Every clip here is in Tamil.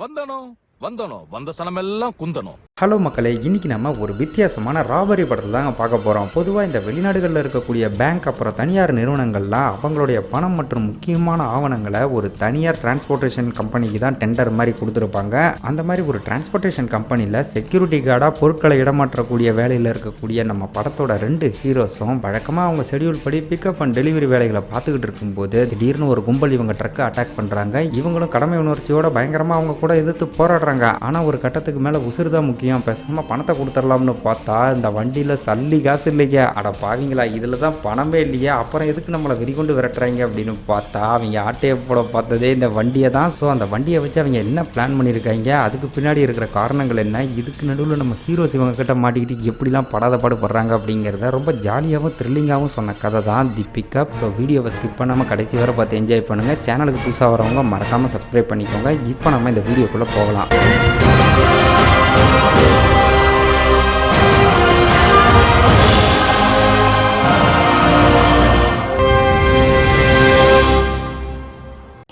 வந்த சனமெல்லாம் குந்தணும். ஹலோ மக்களே, இன்னைக்கு நம்ம ஒரு வித்தியாசமான ராபரி படத்தில் தாங்க பார்க்க போகிறோம். பொதுவாக இந்த வெளிநாடுகளில் இருக்கக்கூடிய பேங்க் அப்புறம் தனியார் நிறுவனங்கள்லாம் அவங்களுடைய பணம் மற்றும் முக்கியமான ஆவணங்களை ஒரு தனியார் டிரான்ஸ்போர்ட்டேஷன் கம்பெனிக்கு தான் டெண்டர் மாதிரி கொடுத்துருப்பாங்க. அந்த மாதிரி ஒரு டிரான்ஸ்போர்ட்டேஷன் கம்பெனியில் செக்யூரிட்டி கார்டாக பொருட்களை இடமாற்றக்கூடிய வேலையில் இருக்கக்கூடிய நம்ம படத்தோட 2 ஹீரோஸும் வழக்கமாக அவங்க ஷெடியூல் படி பிக்கப் அண்ட் டெலிவரி வேலைகளை பார்த்துக்கிட்டு இருக்கும்போது திடீர்னு ஒரு கும்பல் இவங்க ட்ரக்கை அட்டாக் பண்ணுறாங்க. இவங்களும் கடமை உணர்ச்சியோட பயங்கரமாக அவங்க கூட எதிர்த்து போராடுறாங்க. ஆனால் ஒரு கட்டத்துக்கு மேலே உசுறு தான் முக்கியம், பேசாமல் பணத்தை கொடுத்துடலாம்னு பார்த்தா இந்த வண்டியில் சல்லி காசு இல்லைங்க. அட பாவீங்களா, இதில் தான் பணமே இல்லையா, அப்புறம் எதுக்கு நம்மளை வெறிகொண்டு விரட்டுறாங்க அப்படின்னு பார்த்தா அவங்க ஆட்டையை போட பார்த்ததே இந்த வண்டியை தான். ஸோ அந்த வண்டியை வச்சு அவங்க என்ன பிளான் பண்ணியிருக்காங்க, அதுக்கு பின்னாடி இருக்கிற காரணங்கள் என்ன, இதுக்கு நடுவில் நம்ம ஹீரோஸ் இவங்க கிட்ட மாட்டிக்கிட்டு எப்படிலாம் படாத பாடுபடுறாங்க அப்படிங்கிறத ரொம்ப ஜாலியாகவும் த்ரில்லிங்காகவும் சொன்ன கதை தான் தி பிக்கப். ஸோ வீடியோவை ஸ்கிப் பண்ணாமல் கடைசி வரை பார்த்து என்ஜாய் பண்ணுங்கள். சேனலுக்கு புதுசாக வரவங்க மறக்காமல் சப்ஸ்கிரைப் பண்ணிக்கோங்க. இப்போ நம்ம இந்த வீடியோக்குள்ளே போகலாம்.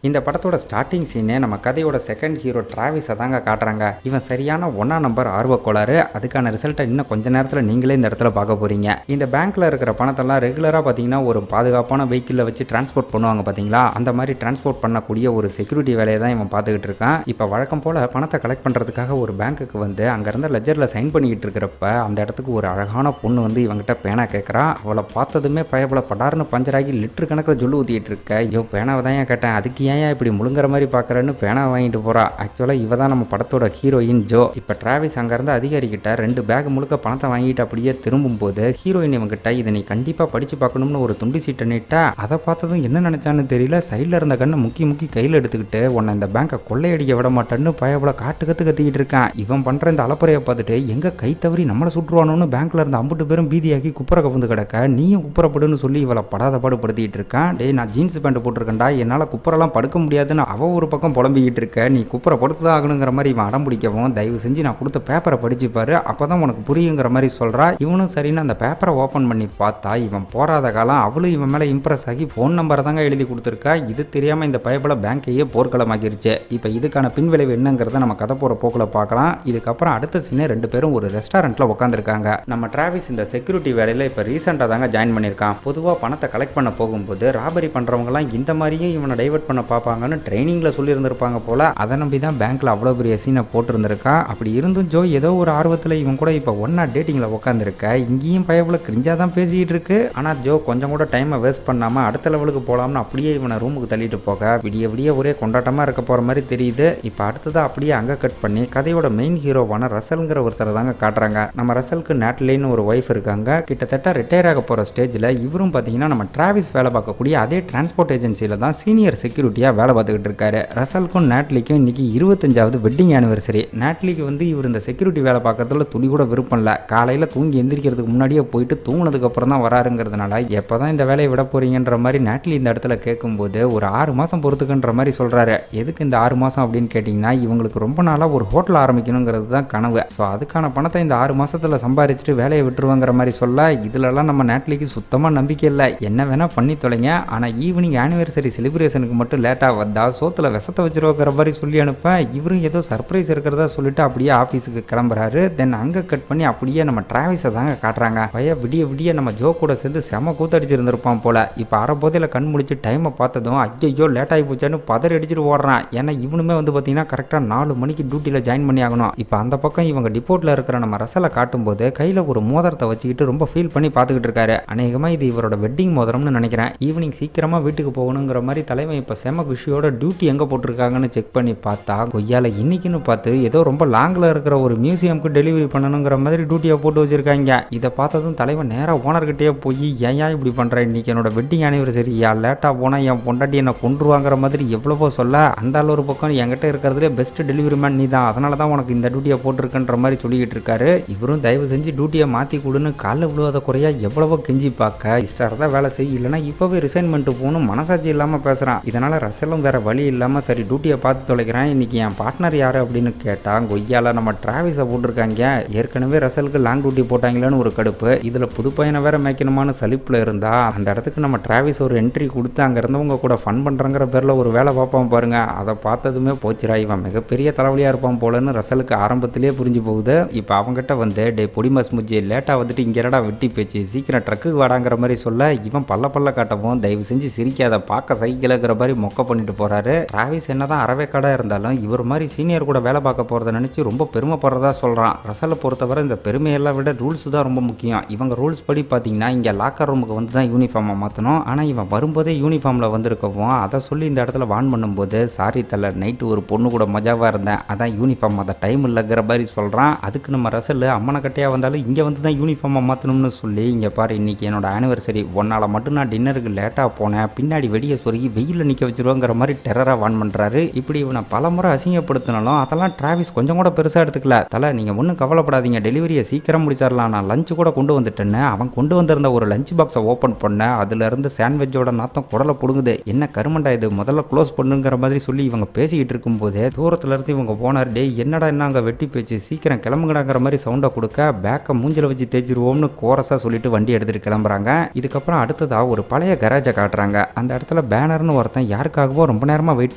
இந்த படத்தோட ஸ்டார்டிங் சீனே நம்ம கதையோட செகண்ட் ஹீரோ டிராவிஸை தாங்க காட்டுறாங்க. இவன் சரியான 1ஆம் நம்பர் ஆர்வக்கோளாறு. அதுக்கான ரிசல்ட்டை இன்னும் கொஞ்ச நேரத்தில் நீங்களே இந்த இடத்துல பார்க்க போறீங்க. இந்த பேங்க்ல இருக்கிற பணத்தெல்லாம் ரெகுலராக பார்த்தீங்கன்னா ஒரு பாதுகாப்பான வெஹிக்கிளில் வச்சு டிரான்ஸ்போர்ட் பண்ணுவாங்க பார்த்தீங்களா, அந்த மாதிரி டிரான்ஸ்போர்ட் பண்ணக்கூடிய ஒரு செக்யூரிட்டி வேலையை தான் இவன் பார்த்துக்கிட்டு இருக்கான். இப்போ வழக்கம் போல பணத்தை கலெக்ட் பண்ணுறதுக்காக ஒரு பேங்க்குக்கு வந்து அங்கேருந்து லெஜரில் சைன் பண்ணிக்கிட்டு இருக்கிறப்ப அந்த இடத்துக்கு ஒரு அழகான பொண்ணு வந்து இவங்கிட்ட பேனா கேட்குறா. அவளை பார்த்ததுமே பயபல படார்னு பஞ்சராகி லிட்டர் கணக்கில் ஜொல்லு ஊற்றிட்டு இருக்க. ஐயோ பேனாவை தான் ஏன் கேட்டேன், அதுக்கு ஏன் இப்படி முழுங்குற மாதிரி பார்க்குறேன்னு பேனா வாங்கிட்டு போறா. ஆக்சுவலாக இவ தான் நம்ம படத்தோட ஹீரோயின் ஜோ. இப்போ டிராவிஸ் அங்கேருந்து அதிகாரிக்கிட்ட 2 பேக் முழுக்க பணத்தை வாங்கிட்டு அப்படியே திரும்பும் போது ஹீரோயின் இவங்கிட்ட இதை நீ கண்டிப்பாக படித்து பார்க்கணும்னு ஒரு துண்டு சீட்டை நீட்டா. அதை பார்த்ததும் என்ன நினைச்சான்னு தெரியல, சைடில் இருந்த கண்ணை முக்கி கையில் எடுத்துக்கிட்டு உன்னை இந்த பேங்கை கொள்ளையடிக்க விட மாட்டேன்னு பயபல கத்திக்கிட்டு இருக்கான். இவன் பண்ணுற இந்த அலப்பறையை பார்த்துட்டு எங்க கை தவறி நம்மளை சுற்றுவானோன்னு பேங்க்ல இருந்த 50 பேரும் பீதியாக்கி குப்புற கவுந்து கிடக்க நீயும் குப்புறப்படுன்னு சொல்லி இவளை படாத பாடுபடுத்திட்டு இருக்கான். டேய், நான் ஜீன்ஸ் பேண்ட் போட்டிருக்கேன்டா, என்னால் குப்புறெல்லாம் படுக்க முடியாதுன்னு அவ ஒரு பக்கம் புலம்பிக்கிட்டு இருக்க. நீ குப்புற படுத்துதான் ஆகணுங்கிற மாதிரி இவன் அடம் பிடிக்கவும் தயவு செஞ்சு நான் கொடுத்த பேப்பரை படிச்சு பாரு, அப்பதான் உனக்கு புரியுங்கிற மாதிரி சொல்றா. இவனும் சரின்னு அந்த பேப்பரை ஓப்பன் பண்ணி பார்த்தா இவன் போராத காலம் அவளும் இவன் மேல இம்ப்ரெஸ் ஆகி போன் நம்பரை தாங்க எழுதி கொடுத்துருக்கா. இது தெரியாம இந்த பயப்பட பேங்கையே போர்க்களமாக்கிருச்சு. இப்போ இதுக்கான பின்விளைவு என்னங்கிறத நம்ம கதை போற போக்குல பார்க்கலாம். இதுக்கப்புறம் அடுத்த சீனே 2 பேரும் ஒரு ரெஸ்டாரண்ட்ல உட்காந்துருக்காங்க. நம்ம டிராவிஸ் இந்த செக்யூரிட்டி வேலையில இப்போ ரீசெண்டாக தாங்க ஜாயின் பண்ணியிருக்கான். பொதுவாக பணத்தை கலெக்ட் பண்ண போகும்போது ராபரி பண்றவங்கலாம் இந்த மாதிரியும் இவனை டைவர்ட் பண்ண பார்ப்பாங்கன்னு ட்ரைனிங்கில் சொல்லியிருந்திருப்பாங்க போல. அதை நம்பி தான் பேங்க்கில் அவ்வளோ பெரிய சீனை போட்டிருந்திருக்கான். அப்படி இருந்தும் ஜோ ஏதோ ஒரு ஆர்வத்தில் இவன் கூட இப்போ ஒன்றா டேட்டிங்கில் உட்காந்துருக்க. இங்கேயும் பயபுல கிரிஞ்சாக தான் பேசிக்கிட்டு இருக்கு. ஆனால் ஜோ கொஞ்சம் கூட டைமை வேஸ்ட் பண்ணாமல் அடுத்த லெவலுக்கு போகலாம்னு அப்படியே இவனை ரூமுக்கு தள்ளிட்டு போக விடிய ஒரே கொண்டாட்டமாக இருக்க போகிற மாதிரி தெரியுது. இப்போ அடுத்ததாக அப்படியே அங்கே கட் பண்ணி கதையோட மெயின் ஹீரோவான ரசல்ங்கிற ஒருத்தரை தாங்க காட்டுறாங்க. நம்ம ரசலுக்கு நேட்லின்னு ஒரு ஒய்ஃப் இருக்காங்க. கிட்டத்தட்ட ரிட்டையர் ஆக போகிற ஸ்டேஜில் இவரும் பார்த்தீங்கன்னா நம்ம டிராவிஸ் வேலை பார்க்கக்கூடிய அதே டிரான்ஸ்போர்ட் ஏஜென்சியில் தான் சீனியர் செக்யூரிட்டியாக வேலை பார்த்துக்கிட்டு இருக்காரு. ரசலுக்கும் நேட்லிக்கும் இன்னைக்கு 25வது வெட்டிங் ஆனிவர்சரி. நேட்லிக்கு வந்து இவர் இந்த செக்யூரிட்டி வேலை பார்க்கறதுல துளி கூட விருப்பம் இல்லை. காலையில் தூங்கி எந்திரிக்கிறதுக்கு முன்னாடியே போயிட்டு தூங்கினதுக்கு அப்புறம் தான் வராருங்கிறதுனால எப்போதான் இந்த வேலையை விட போறீங்கன்ற மாதிரி நேட்லி இந்த இடத்துல கேட்கும்போது ஒரு 6 மாதம் பொறுத்துக்குன்ற மாதிரி சொல்றாரு. எதுக்கு இந்த 6 மாதம் அப்படின்னு கேட்டிங்கன்னா இவங்களுக்கு ரொம்ப நாளாக ஒரு ஹோட்டல் ஆரம்பிக்கணுங்கிறது தான் கனவு. ஸோ அதுக்கான பணத்தை இந்த 6 மாதத்தில் சம்பாரிச்சுட்டு வேலையை விட்டுருவாங்கிற மாதிரி சொல்ல இதுலலாம் நம்ம நேட்லிக்கு சுத்தமாக நம்பிக்கை இல்லை. என்ன வேணால் பண்ணி தொலைங்க, ஆனால் ஈவினிங் ஆனிவர்சரி செலிப்ரேஷனுக்கு மட்டும் லேட்டாக வந்தா சோத்துல விஷத்தை வச்சிருக்கிற மாதிரி சொல்லி அனுப்ப இவரும் ஏதோ சர்ப்ரைஸ் இருக்கிறதா சொல்லிட்டு அப்படியே ஆஃபீஸுக்கு கிளம்புறாரு. தென் அங்கே கட் பண்ணி அப்படியே நம்ம டிராவிஸை தாங்க காட்டுறாங்க. விடிய நம்ம ஜோ கூட சேர்ந்து செம கூத்தடிச்சிருந்திருப்பான் போல. இப்போ அரைபோதையில் கண் முடிச்சு டைமை பார்த்ததும் ஐயோ லேட் ஆகி போச்சான்னு பதறி அடிச்சுட்டு ஓடுறான். ஏன்னா இவனுமே வந்து பார்த்தீங்கன்னா கரெக்டாக 4 மணிக்கு டியூட்டியில் ஜாயின் பண்ணி ஆகணும். இப்போ அந்த பக்கம் இவங்க டிப்போட்டில் இருக்கிற நம்ம ரசலை காட்டும்போது கையில் ஒரு மோதிரத்தை வச்சுக்கிட்டு ரொம்ப ஃபீல் பண்ணி பார்த்துக்கிட்டு இருக்காரு. அநேகமாக இது இவரோட வெட்டிங் மோதிரம்னு நினைக்கிறேன். ஈவினிங் சீக்கிரமாக வீட்டுக்கு போகணுங்கிற மாதிரி தலைவன் இப்போ செம குஷியோட டியூட்டி எங்கே போட்டிருக்காங்கன்னு செக் பண்ணி பார்த்தா கொய்யால இன்னைக்குன்னு பார்த்து ஏதோ ரொம்ப லாங்கில் இருக்கிற ஒரு மியூசியமுக்கு டெலிவரி பண்ணணுங்கிற மாதிரி டியூட்டியை போட்டு வச்சிருக்காங்க. இதை பார்த்ததும் தலைவன் நேராக ஓனர்கிட்டே போய் ஏன் இப்படி பண்ணுறேன், இன்னைக்கு என்னோட வெட்டிங் ஆனிவர்சரி, லேட்டாக போனால் என் பொண்டாட்டி என்னை கொண்டுருவாங்கிற மாதிரி எவ்வளவோ சொல்ல அந்த ஒரு பக்கம் என்கிட்ட இருக்கிறதுலே பெஸ்ட் டெலிவரி மேன் நீ தான், அதனால தான் உனக்கு இந்த டியூட்டியை போட்டிருக்குன்ற மாதிரி சொல்லிக்கிட்டு இருக்காரு. இவரும் தயவு செஞ்சு டியூட்டியை மாற்றி கொடுன்னு காலில் விழுவாத குறையா எவ்வளவோ கெஞ்சி பார்க்க இஷ்டம் தான் வேலை செய்ய, இல்லைனா இப்போவே ரிசைன்மெண்ட் போகணும் மனசாட்சி இல்லாமல் பேசுகிறான். இதனால் ரசலும் வேற வழி இல்லாமல் சரி டியூட்டியை பார்த்து தொலைக்கிறேன், இன்னைக்கு என் பார்ட்னர் யார் அப்படின்னு கேட்டால் கொய்யால நம்ம டிராவிஸை போட்டிருக்காங்க. ஏற்கனவே ரசலுக்கு லாங் டியூட்டி போட்டாங்களேன்னு ஒரு கடுப்பு, இதில் புது பையனை வேற மேய்க்கணுமான சலிப்பில் இருந்தா அந்த இடத்துக்கு நம்ம டிராவிஸ் ஒரு என்ட்ரி கொடுத்து அங்கே இருந்தவங்க கூட ஃபன் பண்ணுறங்கிற பேரில் ஒரு வேலை பார்ப்பான் பாருங்க. அதை பார்த்ததுமே போச்சுரா இவன் மிகப்பெரிய தலைவலியாக இருப்பான் போலன்னு ரசலுக்கு ஆரம்பத்திலே புரிஞ்சு போகுது. இப்போ அவங்ககிட்ட வந்து டே பொடிமாஸ் முஜ்ஜி லேட்டாக வந்துட்டு இங்கே என்னடா வெட்டி பேச்சு, சீக்கிரம் ட்ரக்குக்கு வாடாங்கிற மாதிரி சொல்ல இவன் பல்ல காட்டவும் தயவு செஞ்சு சிரிக்காத, பார்க்க சைக்கிளுங்கிற மாதிரி மொக்க பண்ணிட்டு போறாரு. டிராவிஸ் என்னதான் அறவேக்காடாக இருந்தாலும் இவர் மாதிரி சீனியர் கூட வேலை பார்க்க போகிறத நினச்சி ரொம்ப பெருமைப்படுறதா சொல்கிறான். ரசலை பொறுத்தவரை இந்த பெருமையெல்லாம் விட ரூல்ஸ் தான் ரொம்ப முக்கியம். இவங்க ரூல்ஸ் படி பார்த்தீங்கன்னா இங்கே லாக்கர் ரூமுக்கு வந்து தான் யூனிஃபார்மை மாற்றணும். ஆனால் இவன் வரும்போதே யூனிஃபார்மில் வந்திருக்கவும் அதை சொல்லி இந்த இடத்துல வான் பண்ணும்போது சாரி தலை, நைட்டு ஒரு பொண்ணு கூட மஜாவாக இருந்தேன், அதான் யூனிஃபார்ம் அதை டைம் இல்லைங்கிற மாதிரி சொல்கிறான். அதுக்கு நம்ம ரசல் அம்மனை கட்டையாக வந்தாலும் இங்கே வந்து தான் யூனிஃபார்மை மாற்றணும்னு சொல்லி இங்கே பாரு இன்னைக்கு என்னோட ஆனிவர்சரி, ஒன்னால் மட்டும் நான் டின்னருக்கு லேட்டாக போனேன், பின்னாடி வெடியை சொருகி வெயிலில் நிற்க வச்சிருவோங்கிற மாதிரி டெரராக வான் பண்ணுறாரு. இப்படி இவனை பல முறை அசிங்கப்படுத்தினாலும் அதெல்லாம் டிராவிஸ் கொஞ்சம் கூட பெருசாக எடுத்துக்கல. தலை நீங்கள் ஒன்றும் கவலைப்படாதீங்க, டெலிவரியை சீக்கிரம் முடிச்சிடலாம், நான் லஞ்சு கூட கொண்டு வந்துட்டேன்னு அவன் கொண்டு வந்திருந்த ஒரு லஞ்ச் பாக்ஸை ஓப்பன் பண்ண அதுல இருந்து சாண்ட்விச்சோட நாத்தம் குடலை புடுங்குது. என்ன கருமண்டா இது, முதல்ல க்ளோஸ் பண்ணுங்கிற மாதிரி சொல்லி இவங்க பேசிக்கிட்டு இருக்கும்போதே தூரத்துல இருந்து இவங்க போனார். டே என்னடா என்ன அங்கே வெட்டி பேச்சு, சீக்கிரம் கிளம்புங்கடாங்கிற மாதிரி சவுண்டை கொடுக்க பேக்கை மூஞ்சில வச்சு தேய்ச்சிருவோம்னு கோரஸா சொல்லிட்டு வண்டி எடுத்துட்டு கிளம்புறாங்க. இதுக்கப்புறம் அடுத்ததா ஒரு பழைய கராஜை காட்டுறாங்க. அந்த இடத்துல பேனர்னு ஒருத்தன் யாருக்காகவோ ரொம்ப நேரமா வெயிட்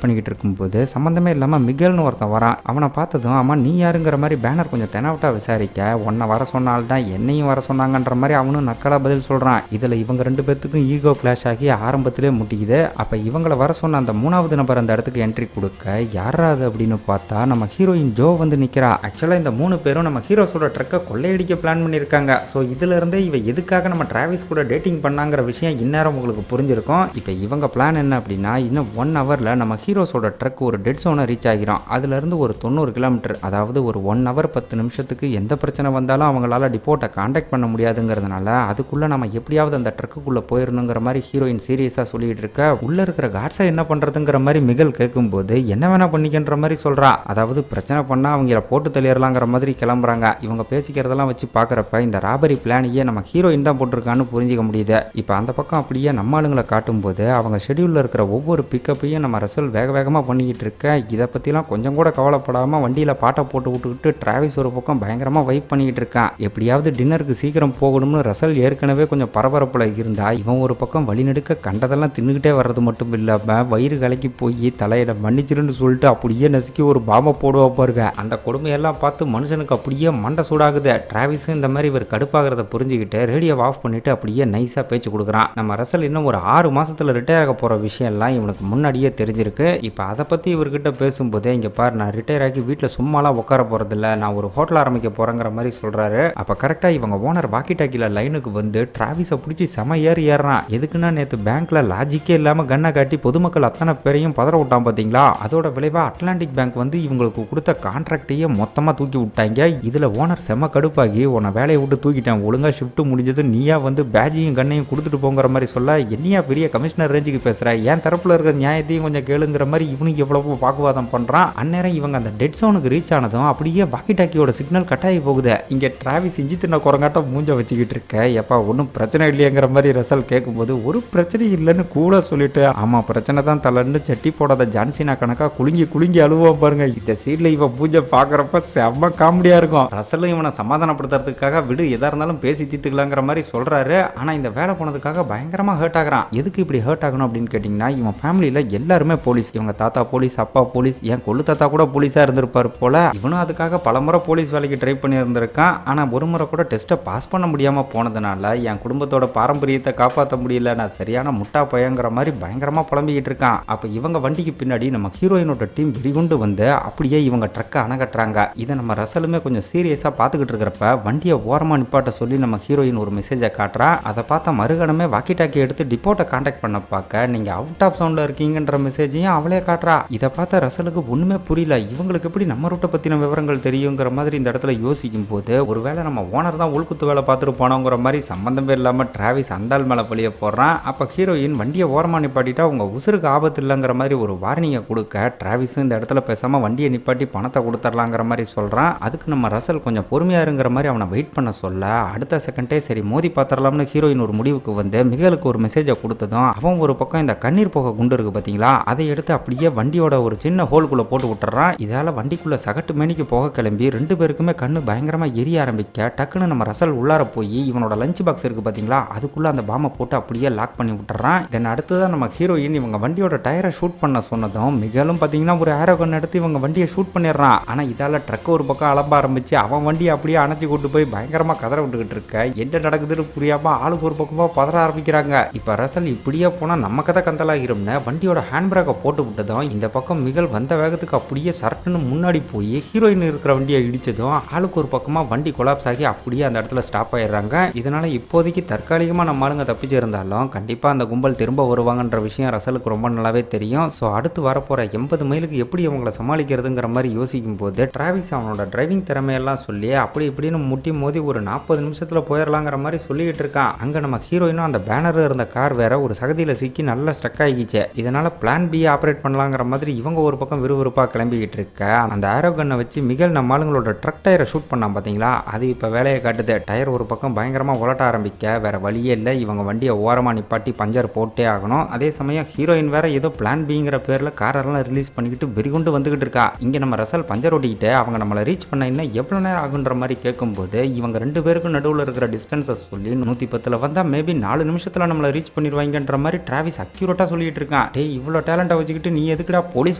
பண்ணிக்கிட்டு இருக்கும்போது சம்பந்தமே இல்லாம மிகல்னு ஒருத்தன் வரான். அவனை பார்த்ததும் ஆமா நீ யாருங்கிற மாதிரி பேனர் கொஞ்சம் தெனாவட்டா விசாரிக்க, உன்னை வர சொன்னால்தான் என்னையும் வர சொன்னாங்கன்ற மாதிரி அவனும் நக்கலா பதில் சொல்றான். இதுல இவங்க ரெண்டு பேத்துக்கும் ஈகோ கிளாஷ் ஆகி ஆரம்பத்திலே முட்டிக்குது. அப்ப இவங்களை வர சொன்ன அந்த மூணாவது நபர் அந்த இடத்துக்கு என்ட்ரி கொடுக்க யாராது அப்படின்னு பார்த்தா நம்ம ஹீரோயின் ஜோ வந்து நிக்கிறா. ஆக்சுவலா இந்த 3 பேரும் நம்ம ஹீரோஸோட ட்ரக்கை கொள்ளையடிக்க பிளான் பண்ணியிருக்காங்க. ஸோ இதுல இருந்தே இவ எதுக்காக நம்ம டிராவிஸ் கூட டேட்டிங் பண்ணாங்கிற விஷயம் இந்நேரம் உங்களுக்கு புரிஞ்சிருக்கும். இப்போ இவங்க பிளான் என்ன அப்படின்னா இன்னும் 1 ஹவர்ல நம்ம ஹீரோஸோட ட்ரக் ஒரு டெட் சோனை ரீச் ஆகிறோம். அதுல இருந்து ஒரு 90 கிலோமீட்டர், அதாவது ஒரு 1 ஹவர் 10 நிமிஷத்துக்கு எந்த பிரச்சனை வந்தாலும் அவங்களால டிப்போட்டை கான்டாக்ட் பண்ண முடியாதுங்கிறதுனால அதுக்குள்ள நம்ம எப்படியாவது அந்த ட்ரக்குக்குள்ள போயிடணுங்கிற மாதிரி ஹீரோயின் சீரியஸா சொல்லிட்டு இருக்க, உள்ள இருக்கிற காட்ஸை என்ன பண்றதுங்கிற மாதிரி மிகல் கேட்கும்போது என்ன வேணா பண்ணிக்கின்ற மாதிரி சொல்றா. அதாவது பிரச்சனை பண்ணா அவங்கள போட்டு தள்ளிடலாங்கிற மாதிரி கிளம்புறாங்க. இவங்க பேசிக்கிறதெல்லாம் வச்சு பாக்குறப்ப இந்த ராபரி பிளானையே நம்ம ஹீரோயின் தான் போட்டிருக்கான்னு புரிஞ்சிக்க முடியுது. இப்போ அந்த பக்கம் அப்படியே நம்ம ஆளுங்களை காட்டும்போது அவங்க ஷெடியூல்ல இருக்கிற ஒவ்வொரு பிக்கப்பையும் நம்ம ரசல் வேகமா பண்ணிக்கிட்டு இருக்க, இதை பத்திலாம் கொஞ்சம் கூட கவலைப்படாம வண்டியில பாட்டை போட்டு விட்டுக்கிட்டு டிராவிஸ் ஒரு பக்கம் பயங்கரமா வைப் பண்ணிக்கிட்டு இருக்கான். எப்படியாவது டின்னருக்கு சீக்கிரம் போகணும்னு ரசல் ஏற்கனவே கொஞ்சம் பரபரப்புல இருந்தா இவன் ஒரு பக்கம் வழிநெடுக்க கண்டதெல்லாம் தின்னுகிட்டே வர்றது மட்டும் இல்லாம வயிறு கலக்கி போய் தலையில மன்னிச்சிருன்னு சொல்லிட்டு அப்படியே நசுக்கி ஒரு பாம்பை போடுவா பாருங்க. அந்த கொடுமையெல்லாம் பார்த்து மனுஷனுக்கு அப்படியே மண்டை சூடாகுது. டிராவிஸ் இந்த மாதிரி இவர் கடுப்பாகிறத புரிஞ்சுக்கிட்டு ரேடியோ ஆஃப் பண்ணிட்டு அப்படியே நைஸா பேச்சு கொடுக்குறான். நம்ம ரசல் இன்னும் ஒரு 6 மாசத்துல ரிட்டையர் ஆக போற விஷயம் எல்லாம் இவனுக்கு முன்னாடியே தெரிஞ்சிருக்கு. இப்போ அதை பத்தி இவர்கிட்ட பேசும்போதே இங்க பாரு நான் ரிட்டையர் ஆகி வீட்டில் சும்மாலாம் உட்கார போறதில்ல, நான் ஒரு ஹோட்டல் ஆரம்பிக்க போறேங்கிற மாதிரி சொல்றாரு. அப்ப கரெக்டா இவங்க ஓனர் வாக்கி டாக்கில லைனுக்கு வந்து டிராவிஸை பிடிச்சி செம ஏறான். எதுக்குன்னா நேற்று பேங்க்ல லாஜிக்கே இல்லாம கண்ணை காட்டி பொதுமக்கள் அத்தனை பேரையும் பதற விட்டான் பாத்தீங்களா, அதோட விளைவா அட்லாண்டிக் பேங்க் வந்து இவங்களுக்கு கொடுத்த கான்ட்ராக்டையே மொத்தமா தூக்கி விட்டாங்க. இதுல ஓனர் செம கடுப்பாகி உன்னை வேலையை விட்டு தூக்கிட்டேன், ஒழுங்கா ஷிஃப்ட் முடிஞ்சது நீயா வந்து பேஜையும் கண்ணையும் கொடுத்துட்டு போங்கிற மாதிரி சொல்ல, என்னையா பெரிய கமிஷனர் ரேஞ்சுக்கு பேசுற, என் தரப்புல இருக்கிற நியாயத்தையும் கொஞ்சம் கேளுங்கிற மாதிரி இவனுக்கு எவ்வளவு பாக்குவாதம் பண்றான். அந்நேரம் இவங்க அந்த டெட் சோனுக்கு ரீச் ஆனதும் அப்படியே வாக்கி டாக்கியோட சிக்னல் கட்டாயி போகுது. இங்க டிராவிஸ் இஞ்சி தின்ன குரங்காட்டம் மூஞ்ச வச்சுக்கிட்டு இருக்க, எப்பா ஒன்றும் பிரச்சனை இல்லையங்கிற மாதிரி ரசல் கேட்கும்போது ஒரு பிரச்சனை இல்லைன்னு கூட சொல்லிட்டு ஆமா பிரச்சனை தான் தலைன்னு சட்டி போடாத ஜான்சினா கணக்கா குலுங்கி அழுவோம் பாருங்க. இந்த சீட்ல இவன் பூஜை பாக்குறப்ப செம்ம காமெடியா இருக்கும். ரசலும் இவனை சமாதானப்படுத்துறதுக்காக விடு எதா இருந்தாலும் பேசி தீர்த்துக்கலாங்கிற மாதிரி சொல்றாரு. ஆனா இந்த வேலை போனதுக்காக பயங்கரமா ஹர்ட் ஆகுறான். எதுக்கு இப்படி ஹர்ட் ஆகணும் அப்படின்னு கேட்டீங்கன்னா இவன் ஃபேமிலியில எல்லாருமே போலீஸ், இவங்க தாத்தா போலீஸ், அப்பா போலீஸ், என் கொள்ளு தாத்தா கூட போலீஸா இருந்திருப்பாரு போல. இவனும் அதுக்காக பலமுறை போலீஸ் வேலைக்கு ட்ரை பண்ணி இருந்திருக்கான். ஆனா ஒரு முறை கூட டெஸ்ட்டை பாஸ் பண்ண முடியாம போனதுனால என் குடும்பத்தோட பாரம்பரியத்தை காப்பாற்ற முடியல, நான் சரியான முட்டா பயங்கிற மாதிரி பயங்கரமா புலம்பிக்கிட்டு இருக்கான். அப்ப இவங்க வண்டிக்கு பின்னாடி நம்ம ஹீரோயினோட டீம் வெறிகுண்டு வந்து அப்படியே இவங்க ட்ரக்கை அணகட்டுறாங்க. இதை நம்ம ரசலுமே கொஞ்சம் சீரியஸா பாத்துக்கிட்டு இருக்கிறப்ப வண்டியை ஓரமா நிப்பாட்ட சொல்லி நம்ம ஹீரோயின் ஒரு மெசேஜை காட்டுறா. அதை பார்த்த மறுகணமே வாக்கி டாக்கி எடுத்து டிப்போட்டை கான்டாக்ட் பண்ண பார்க்க நீங்க அவுட் ஆஃப் சவுண்ட்ல இருக்கீங்கன்ற மெசேஜையும் அவளே காட்டுறா. இதை பார்த்த ரசலுக்கு ஒண்ணுமே புரியல, இவங்களுக்கு எப்படி நம்ம ரூட்டை பத்தின விவரங்கள் தெரியுங்கிற மாதிரி இந்த இடத்துல யோசிக்கும் போது ஒருவேளை நம்ம ஓனர் தான் உள்குத்து வேலை பார்த்துட்டு போனோங்கிற மாதிரி சம்பந்தமே இல்லாம டிராவிஸ் அந்தாள் மேல பழிய போடுறான். அப்ப ஹீரோயின் வண்டியை ஓரமா நிப்பாட்டிட்டா உங்க உசுருக்கு ஆபத்து இல்லைங்கிற மாதிரி ஒரு வார்னிங்கை கொடுக்க டிராவிஸும் இந்த இடத்துல பேசாம வண்டியை நிப்பாட்டி பணத்தை கொடுத்துடலாங்கிற மாதிரி சொல்றான். அதுக்கு நம்ம ரசல் கொஞ்சம் பொறுமையா இருங்கிற மாதிரி அவனை வெயிட் பண்ண சொல்ல அடுத்த செகண்டே சரி மோதி பாத்திரலாம்னு ஹீரோயின் ஒரு முடிவுக்கு வந்து மிகலுக்கு ஒரு மெசேஜை கொடுத்ததும் அவன் ஒரு பக்கம் இந்த கண்ணீர் போக குண்டு இருக்கு பார்த்தீங்களா, அதை எடுத்து அப்படியே வண்டியோட ஒரு சின்ன ஹோல்குள்ளே போட்டு விட்டுறான். இதால் வண்டிக்குள்ளே சகட்டு மேனிக்கு போக கிளம்பி 2 பேருக்குமே கண்ணு பயங்கரமாக எரிய ஆரம்பிக்க டக்குன்னு நம்ம ரசல் உள்ளார போய் இவனோட லஞ்ச் பாக்ஸ் இருக்குது பார்த்தீங்களா, அதுக்குள்ளே அந்த பாம்பை போட்டு அப்படியே லாக் பண்ணி விட்டுறான். தென் அடுத்ததான் நம்ம ஹீரோயின் இவங்க வண்டியோட டயரை ஷூட் பண்ண சொன்னதும் மிகலும் பார்த்தீங்கன்னா ஒரு ஏரோ கன் எடுத்து இவங்க வண்டியை ஷூட் பண்ணிடுறான். ஆனால் இதால் ட்ரக் ஒரு பக்கம் அலம்ப ஆரம்பிச்சு அவன் வண்டியை அப்படியே அணைச்சி கூட்டு போய் பயங்கரமாக கதற விட்டுக்கிட்டு இருக்க என்ன நடக்குதுன்னு புரியாமல் ஆளுக்கு ஒரு பக்கமாக பதற ஆரம்பிக்கிறாங்க. இப்போ ரசல் இப்படியே போனால் நம்ம கதை கந்தலாகிரும்னு வண்டியோட ஹேண்ட் பிரேக்கை போட்டு விட்டதும் இந்த பக்கம் மிகல் வந்த வேகத்துக்கு அப்படியே சரட்டுன்னு முன்னாடி போய் ஹீரோயின் இருக்கிற வண்டியை இடிச்சதும் ஆளுக்கு ஒரு பக்கமாக வண்டி கொலாப்ஸ் ஆகி அப்படியே அந்த இடத்துல ஸ்டாப் ஆயிடுறாங்க. இதனால இப்போதைக்கு தற்காலிகமாக நம்ம ஆளுங்க தப்பிச்சு இருந்தாலும் கண்டிப்பாக அந்த கும்பல் திரும்ப வருவாங்கன்ற விஷயம் ரசலுக்கு ரொம்ப நல்லாவே தெரியும். ஸோ அடுத்து வரப்போகிற 80 மைலுக்கு எப்படி அவங்கள சமாளிக்கிறதுங்கிற மாதிரி யோசிக்கும் போது டிராவிஸ் அவனோட டிரைவிங் திறமையெல்லாம் சொல்லி அப்படி இப்படின்னு முட்டி மோதி ஒரு 40 நிமிஷத்தில் போயிடலாங்கிற மாதிரி சொல்லிக்கிட்டு இருக்கான். அங்கே நம்ம ஹீரோயினும் அந்த பேனர் இருந்த கார் வேற ஒரு சகதியில் சிக்கி நல்லா ஸ்டக் ஆகிச்சு. இதனால பிளான் பி ஆப்ரேட் பண்ணலாங்கிற மாதிரி இவங்க ஒரு பக்கம் விறுவிறுப்பாக கிளம்பிக்கிட்டு இருக்க அந்த ஏரோ கன்னை வச்சு மிகல் நம்ம ஆளுங்களோட ட்ரக் டயரை ஷூட் பண்ணான் பார்த்தீங்களா, அது இப்போ வேலையை காட்டுது. டயர் ஒரு பக்கம் பயங்கரமாக உலட்ட ஆரம்பிக்க வேற வழியே இல்லை, இவங்க வண்டியை ஓரமாக நிப்பாட்டி பஞ்சர் போட்டே ஆகணும். அதே சமயம் ஹீரோயின் வேற ஏதோ பிளான் பிங்கிற பேரில் காரெல்லாம் ரிலீஸ் பண்ணிக்கிட்டு வெறிகொண்டு வந்துகிட்டு இருக்கா. இங்கே நம்ம ரசல் பஞ்சர் ஓட்டிக்கிட்டு அவங்க நம்மளை ரீச் பண்ண இன்னும் எவ்வளோ நேரம் ஆகுன்ற மாதிரி கேட்கும்போது இவங்க 2 பேருக்கும் நடுவில் இருக்கிற டிஸ்டன்ஸை சொல்லி 110 வந்தால் மேபி 4 நிமிஷத்தில் நம்மளை ரீச் பண்ணிடுவாங்கன்ற மாதிரி டிராவிஸ் அக்யூரேட்டாக சொல்லிட்டு இருக்கான். டே இவ்வளோ டேலண்ட்டை வச்சுக்கிட்டு நீ எதுக்குடா போலீஸ்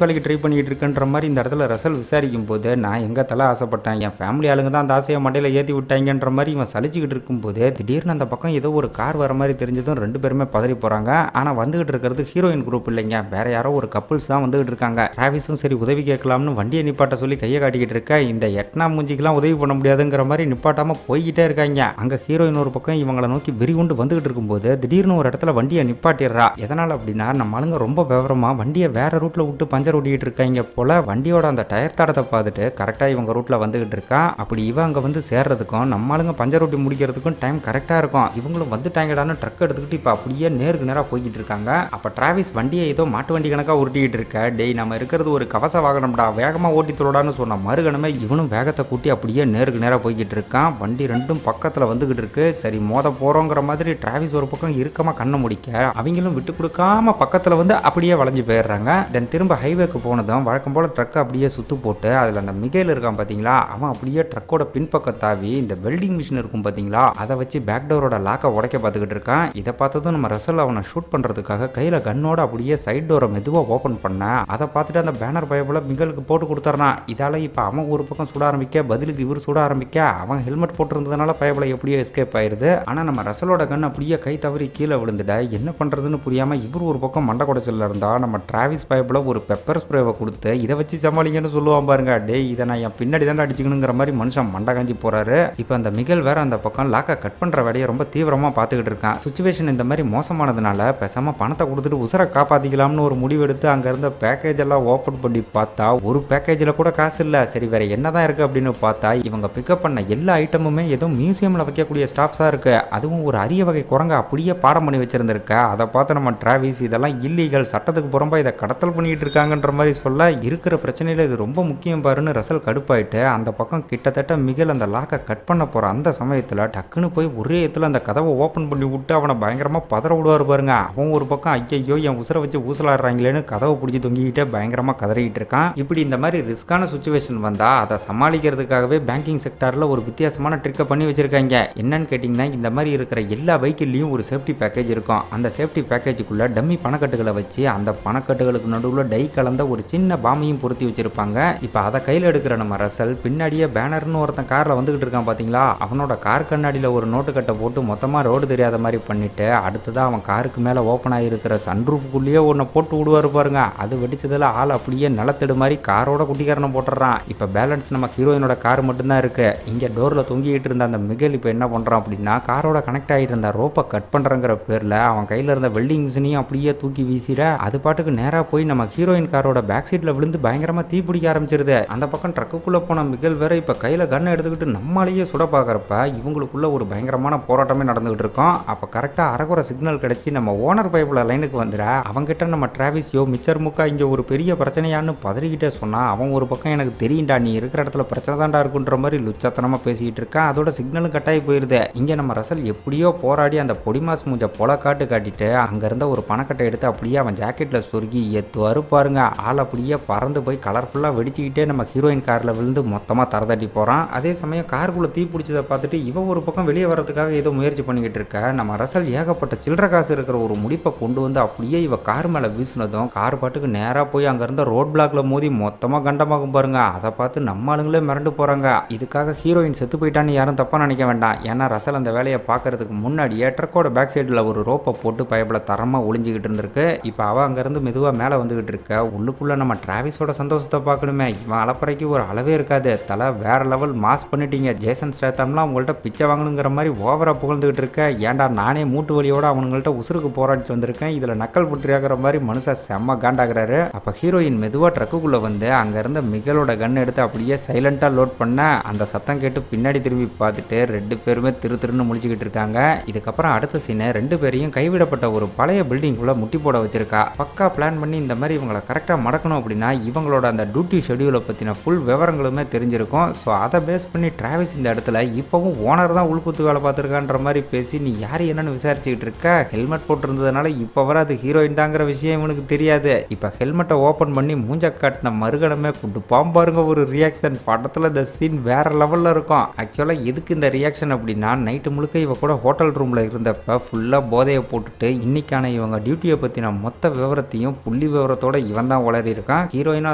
வேலைக்கு ட்ரை பண்ணிட்டு இருக்கன்ற மாதிரி இந்த இடத்துல ரசல் விசாரிக்கும் போது நான் எங்கே தலை ஆசைப்பட்டேன், என் ஃபேமிலி ஆளுங்க தான் அந்த ஆசையை மண்டையில் ஏற்றி விட்டாங்கன்ற மாதிரி இவன் சலிச்சுக்கிட்டு இருக்கும்போது திடீர்னு அந்த பக்கம் ஏதோ ஒரு கார் வர மாதிரி தெரிஞ்சதும் 2 பேருமே பதறி போகிறாங்க. ஆனால் வந்துகிட்டு இருக்கிறது ஹீரோயின் குரூப் இல்லைங்க, வேற யாரோ ஒரு கப்புள்ஸ் தான் வந்துகிட்டு இருக்காங்க. டிராவிஸும் சரி உதவி கேட்கலாம்னு வண்டியை நிப்பாட்ட சொல்லி கையை காட்டிக்கிட்டு இருக்க இந்த எட்னா மூஞ்சிக்கெல்லாம் உதவி பண்ண முடியாதுங்கிற மாதிரி நிப்பாட்டாமல் போய்கிட்டே இருக்காங்க. அங்கே ஹீரோயின் ஒரு பக்கம் இவங்களை நோக்கி வெறி கொண்டு வந்துகிட்டு இருக்கும்போது திடீர்னு ஒரு இடத்துல வண்டியை நிப்பாட்டிடுறா. எதனால் அப்படின்னா நம்ம ஆளுங்க ரொம்ப விவரமாக வண்டியை வேற ரூட்டில் விட்டு பஞ்சர் ஓட்டிக்கிட்டு இருக்காங்க போல. வண்டியோட அந்த டயர் தடத்தை பார்த்துட்டு கரெக்டாக இவங்க ரூட்டில் வந்துகிட்டு இருக்கா. அப்படி இவன் அங்கே வந்து சேர்றதுக்கும் நம்ம ஆளுங்க பஞ்சர் ஓட்டி முடிக்கிறதுக்கும் டைம் கரெக்டாக இருக்கும். இவங்களும் வந்துட்டாங்கடான்னு ட்ரக் எடுத்துக்கிட்டு இப்போ அப்படியே நேருக்கு நேராக போய்கிட்டு இருக்காங்க. அப்போ டிராவிஸ் வண்டியை ஏதோ மாட்டு வண்டி கணக்காக உருட்டிக்கிட்டு இருக்க, டேய் நம்ம இருக்கிறது ஒரு கவச வாகனம்டா, வேகமாக ஓட்டி தொடான்னு சொன்ன மறுகணமே இவனும் வேகத்தை கூட்டி அப்படியே நேருக்கு நேராக போய்கிட்டு இருக்கான். வண்டி ரெண்டும் பக்கத்தில் வந்துகிட்டு இருக்கு. சரி மோத போகிறோங்கிற மாதிரி டிராவிஸ் ஒரு பக்கம் இறுக்கமாக கண்ணை முடிக்க அவங்களும் விட்டு கொடுக்காம பக்கத்தில் வந்து அப்படியே வளைஞ்சு போயிடுறாங்க. தென் திரும்ப ஹைவேக்கு போனதும் வழக்கம் போல் ட்ரக்கை அப்படியே சுற்று போட்டு அதில் அந்த மிகையில் இருக்கான் பார்த்தீங்களா, அவன் அப்படியே ட்ரக்கோட பின்பக்கம் தாவி இந்த வெல்டிங் மிஷின் இருக்கும் பார்த்தீங்களா, அதை வச்சு பேக் டோரோட லாக்கை உடைக்க பார்த்துக்கிட்டு இருக்கான். இதை பார்த்ததும் நம்ம ரசல் அவனை ஷூட் பண்ணுறதுக்காக கையில் கன்னோட அப்படியே சைட் டோரை மெதுவாக ஓப்பன் பண்ண அதை பார்த்துட்டு அந்த பேனர் பயப்போல மிகலுக்கு போட்டு கொடுத்துறான். இதால் இப்போ அவன் ஒரு பக்கம் சுட ஆரம்பிக்க பதிலுக்கு இவர் சுட ஆரம்பிக்க அவன் ஹெல்மெட் போட்டிருந்ததுனால பயப்பல எப்படியோ எஸ்கேப் ஆயிடுது. ஆனால் நம்ம ரசலோட கண் அப்படியே கை தவறி கீழே விழுந்துட என்ன பண்ணுறதுன்னு புரியாமல் இவர் ஒரு பக்கம் மண்டை குடைச்சல இருந்தா நம்ம டிராவிஸ் பயப்பல ஒரு பெப்பர் ஸ்ப்ரேவை கொடுத்து இதை வச்சு சமாளிங்கன்னு சொல்லுவான் பாருங்க. டே இதை நான் என் பின்னாடி தான் அடிச்சுக்கணுங்கிற மாதிரி மனுஷன் மண்டை காஞ்சி போறாரு. இப்போ அந்த மிகல் வேற அந்த பக்கம் லாக்கை கட் பண்ணுற வேலையை ரொம்ப தீவிரமாக பார்த்துக்கிட்டு இருக்கான். சுச்சுவேஷன் இந்த மாதிரி மோசமானதுனால பேசாமல் பணத்தை கொடுத்துட்டு உசுரை காப்பாற்றிக்கலாம்னு ஒரு முடிவெடுத்து அங்கே இருந்த பேக்கேஜ் எல்லாம் ஓப்பன் பண்ணி பார்த்தா ஒரு பேக்கேஜில் கூட காசு இல்லை. சரி வேற என்னதான் இருக்கு அப்படின்னு பார்த்தா இவங்க பிக்கப் பண்ண எல்லா ஐட்டமுமே ஏதோ மியூசியமில் வைக்கக்கூடிய ஸ்டாஃப்ஸாக இருக்கு. அதுவும் ஒரு அரிய வகை குரங்க அப்படியே பாடம் பண்ணி வச்சிருந்திருக்க. அதை பார்த்து நம்ம டிராவிஸ் இதெல்லாம் இல்லீகல், சட்டத்துக்கு புறம்பா இதை கடத்தல் பண்ணிட்டு இருக்காங்கன்ற மாதிரி சொல்ல இருக்கிற பிரச்சனையில் இது ரொம்ப முக்கியம் பாருன்னு ரசல் கடுப்பாயிட்டு அந்த பக்கம் கிட்டத்தட்ட மிகல் அந்த லாக்கை கட் பண்ண போகிற அந்த சமயத்தில் டக்குன்னு போய் ஒரே இடத்துல அந்த கதவை ஓப்பன் பண்ணி விட்டு அவனை பயங்கரமாக பதற விடுவார் பாருங்க. அவன் ஒரு பக்கம் ஐயோ என் உசுரை வச்சு ஊசலாடுறாங்களேன்னு கதவை பிடிச்சி தொங்கிக்கிட்டே பயங்கரமாக கதறிக்கிட்டு இருக்கான். இப்படி இந்த மாதிரி ரிஸ்கான சுச்சுவேஷன் வந்தால் அதை சமாளிக்கிறதுக்காகவே பேங்கிங் செக்டாரில் ஒரு வித்தியாசமான ட்ரிக்கை பண்ணி வச்சிருக்காங்க. என்னன்னு கேட்டிங்கன்னா இந்த மாதிரி இருக்கிற எல்லா பைக்கிலையும் ஒரு சேஃப்டி பேக்கேஜ் இருக்கும். அந்த சேஃப்டி பேக்கேஜுக்குள்ளே டம்மி பணக்கட்டுகளை வச்சு அந்த பணக்கட்டுகளுக்கு நடுவில் டை கலந்த ஒரு சின்ன பாமையும் பொருத்தி வச்சிருப்பாங்க. இப்போ அதை கையில் எடுக்கிற நம்ம ரசல் பின்னாடியே பேனர்னு ஒருத்தன் காரில் வந்துகிட்டு இருக்கான் பார்த்தீங்களா, அவனோட கார் கண்ணாடியில் ஒரு நோட்டு கட்டை போட்டு மொத்தமாக ரோடு தெரியாத மாதிரி பண்ணிட்டு அடுத்ததான் அவன் காருக்கு மேலே ஓப்பன் ஆகிருக்கிற சன்ரூஃபுக்குள்ளேயே ஒன்றை போட்டு விடுவார் பாருங்க. அது வெடிச்சதில் ஆள் அப்படியே நிலத்தெடு மாதிரி காரோட குட்டிக்காரனை போட்டுறான். இப்போ பேலன்ஸ் நம்ம ஹீரோயினோட கார் மட்டும்தான் இருக்கு. இங்கே டோரில் தொங்கிட்டு இருந்த அந்த மிகல் இப்போ என்ன பண்ணுறான் அப்படின்னா காரோட கனெக்ட் ஆகிட்டு இருந்த ரோப்பை கட் பண்ணுறங்கிற பேரில் அவன் கையில் இருந்த வெல்டிங் மிஷினையும் அப்படியே தூக்கி வீசிட அது பாட்டுக்கு நேராக போய் நம்ம ஹீரோயின் காரோட பேக் சீட்டில் விழுந்து பயங்கரமாக தீ பிடிக்க ஆரம்பிச்சிருது. அந்த பக்கம் ட்ரக்குக்குள்ளே போன மிகல் வேற இப்போ கையில் கன்னை எடுத்துக்கிட்டு நம்மளாலேயே சுட பார்க்குறப்ப இவங்களுக்குள்ள ஒரு பயங்கரமான போராட்டமே நடந்துகிட்டு இருக்கோம். அப்போ கரெக்டாக அரகுறை சிக்னல் கிடைச்சி நம்ம ஓனர் பைப்பில் லைனுக்கு வந்துட அவங்ககிட்ட நம்ம டிராவிஸ் மிச்சர் முக்கா இங்கே ஒரு பெரிய பிரச்சனையான்னு பதறிக்கிட்டே சொன்னால் அவன் ஒரு பக்கம் எனக்கு தெரியும்டா நீ இருக்கிற இடத்துல பிரச்சனை தாண்டா இருக்குன்ற மாதிரி லுச்சத்தனமாக பேசிக்கிட்டு இருக்கான். அதோட சிக்னலும் கட்டாயி போயிருது. இங்கே நம்ம ரசல் எப்படியோ போராடி அந்த பொடிமாஸ் மூஞ்ச பொல காட்டு காட்டிட்டு அங்கே இருந்த ஒரு பணக்கட்டை எடுத்து அப்படியே அவன் ஜாக்கெட்டில் சொருகி எத்துவாரு பாருங்க. ஆள் அப்படியே பறந்து போய் கலர்ஃபுல்லாக வெடிச்சுக்கிட்டே நம்ம ஹீரோயின் காரில் விழுந்து மொத்தமாக தரதட்டி போகிறான். அதே சமயம் காருக்குள்ளே தீ பிடிச்சதை பார்த்துட்டு இவன் ஒரு பக்கம் வெளியே வர்றதுக்காக ஏதோ முயற்சி பண்ணிக்கிட்டு இருக்க நம்ம ரசல் ஏகப்பட்ட சில்லற காசு இருக்கிற ஒரு முடிப்பை கொண்டு வந்து அப்படியே இவ கார் மேலே வீசினதும் கார் பாட்டுக்கு நேராக போய் அங்கே இருந்த ரோட் பிளாக்ல மோதி மொத்தமாக கண்டமாகும் பாருங்க. அதை பார்த்து நம்ம ஆளுங்களே மிரண்டு போகிறாங்க. இதுக்காக ஹீரோயின் செத்து போயிட்டான்னு யாரும் தப்பாக நினைக்க வேண்டாம். ஏன்னா ரசல் அந்த வேலையை பார்க்கறதுக்கு முன்னாடியே ட்ரக்கோட பேக் சைடில் ஒரு ரோப்பை போட்டு பயப்பட தரமாக ஒளிஞ்சிக்கிட்டு இருந்திருக்கு. இப்போ அவள் அங்கேருந்து மெதுவாக மேலே வந்துக்கிட்டு இருக்க. உள்ளுக்குள்ளே நம்ம டிராவிஸோட சந்தோஷத்தை பார்க்கணுமே. இவன் அலப்பறைக்கு ஒரு அளவே இருக்காது. தலை வேற லெவல் மாஸ் பண்ணிட்டீங்க. ஜேசன் ஸ்டேத்தம்லாம் அவங்கள்ட்ட பிச்சை வாங்கணுங்கிற மாதிரி ஓவராக புகழ்ந்துக்கிட்டு இருக்க. ஏன்டா நானே மூட்டு வலியோட அவங்கள்ட்ட உசுருக்கு போராடிட்டு வந்திருக்கேன், இதில் நக்கல் புற்றியாகிற மாதிரி மனுஷன் செம்ம காண்டாகிறாரு. அப்போ ஹீரோயின் மெதுவாக ட்ரக்குக்குள்ளே வந்து அங்கே இருந்த மிகலோட கன் எடுத்து அப்படியே சைலண்டாக லோட் பண்ண அந்த சத்தம் கேட்டு பின்னாடி திரும்பி பார்த்துட்டு 2 பேருமே திருன்னு முழிச்சுக்கிட்டு இருக்காங்க. இதுக்கப்புறம் அடுத்த சீனை 2 பேரையும் கைவிடப்பட்ட ஒரு பழைய பில்டிங்குள்ள முட்டி போட வச்சிருக்கா. பக்கா பிளான் பண்ணி இந்த மாதிரி இவங்களை கரெக்டாக மடக்கணும் அப்படின்னா இவங்களோட அந்த டியூட்டி ஷெடியூலை பற்றின ஃபுல் விவரங்களுமே தெரிஞ்சிருக்கும். ஸோ அதை பேஸ் பண்ணி டிராவிஸ் இந்த இடத்துல இப்போவும் ஓனர் தான் உள்குத்து வேலை பார்த்துருக்கான்ற மாதிரி பேசி நீ யார் என்னன்னு விசாரிச்சுக்கிட்டு இருக்க. ஹெல்மெட் போட்டிருந்ததுனால இப்போ வர அது ஹீரோயின் தாங்கிற விஷயம் இவனுக்கு தெரியாது. இப்போ ஹெல்மெட்டை ஓப்பன் பண்ணி மூஞ்ச காட்டின மறுகணமே கூட்டு பாம்பாருங்க ஒரு ரியாக்ஷன். படத்தில் இந்த சீன் வேற லெவலில் இருக்கும். ஆக்சுவலாக எதுக்கு இந்த ரியாக்ஷன் அப்படின்னா நைட்டு முழுக்க இவ கூட ஹோட்டல் ரூமில் இருந்தப்ப ஃபுல்லாக போதையை போட்டுட்டு இன்னைக்கான இவங்க டியூட்டியை பற்றின மொத்த விவரத்தையும் புள்ளி விவரத்தோட இவன் தான் உளறி இருக்கான். ஹீரோயினும்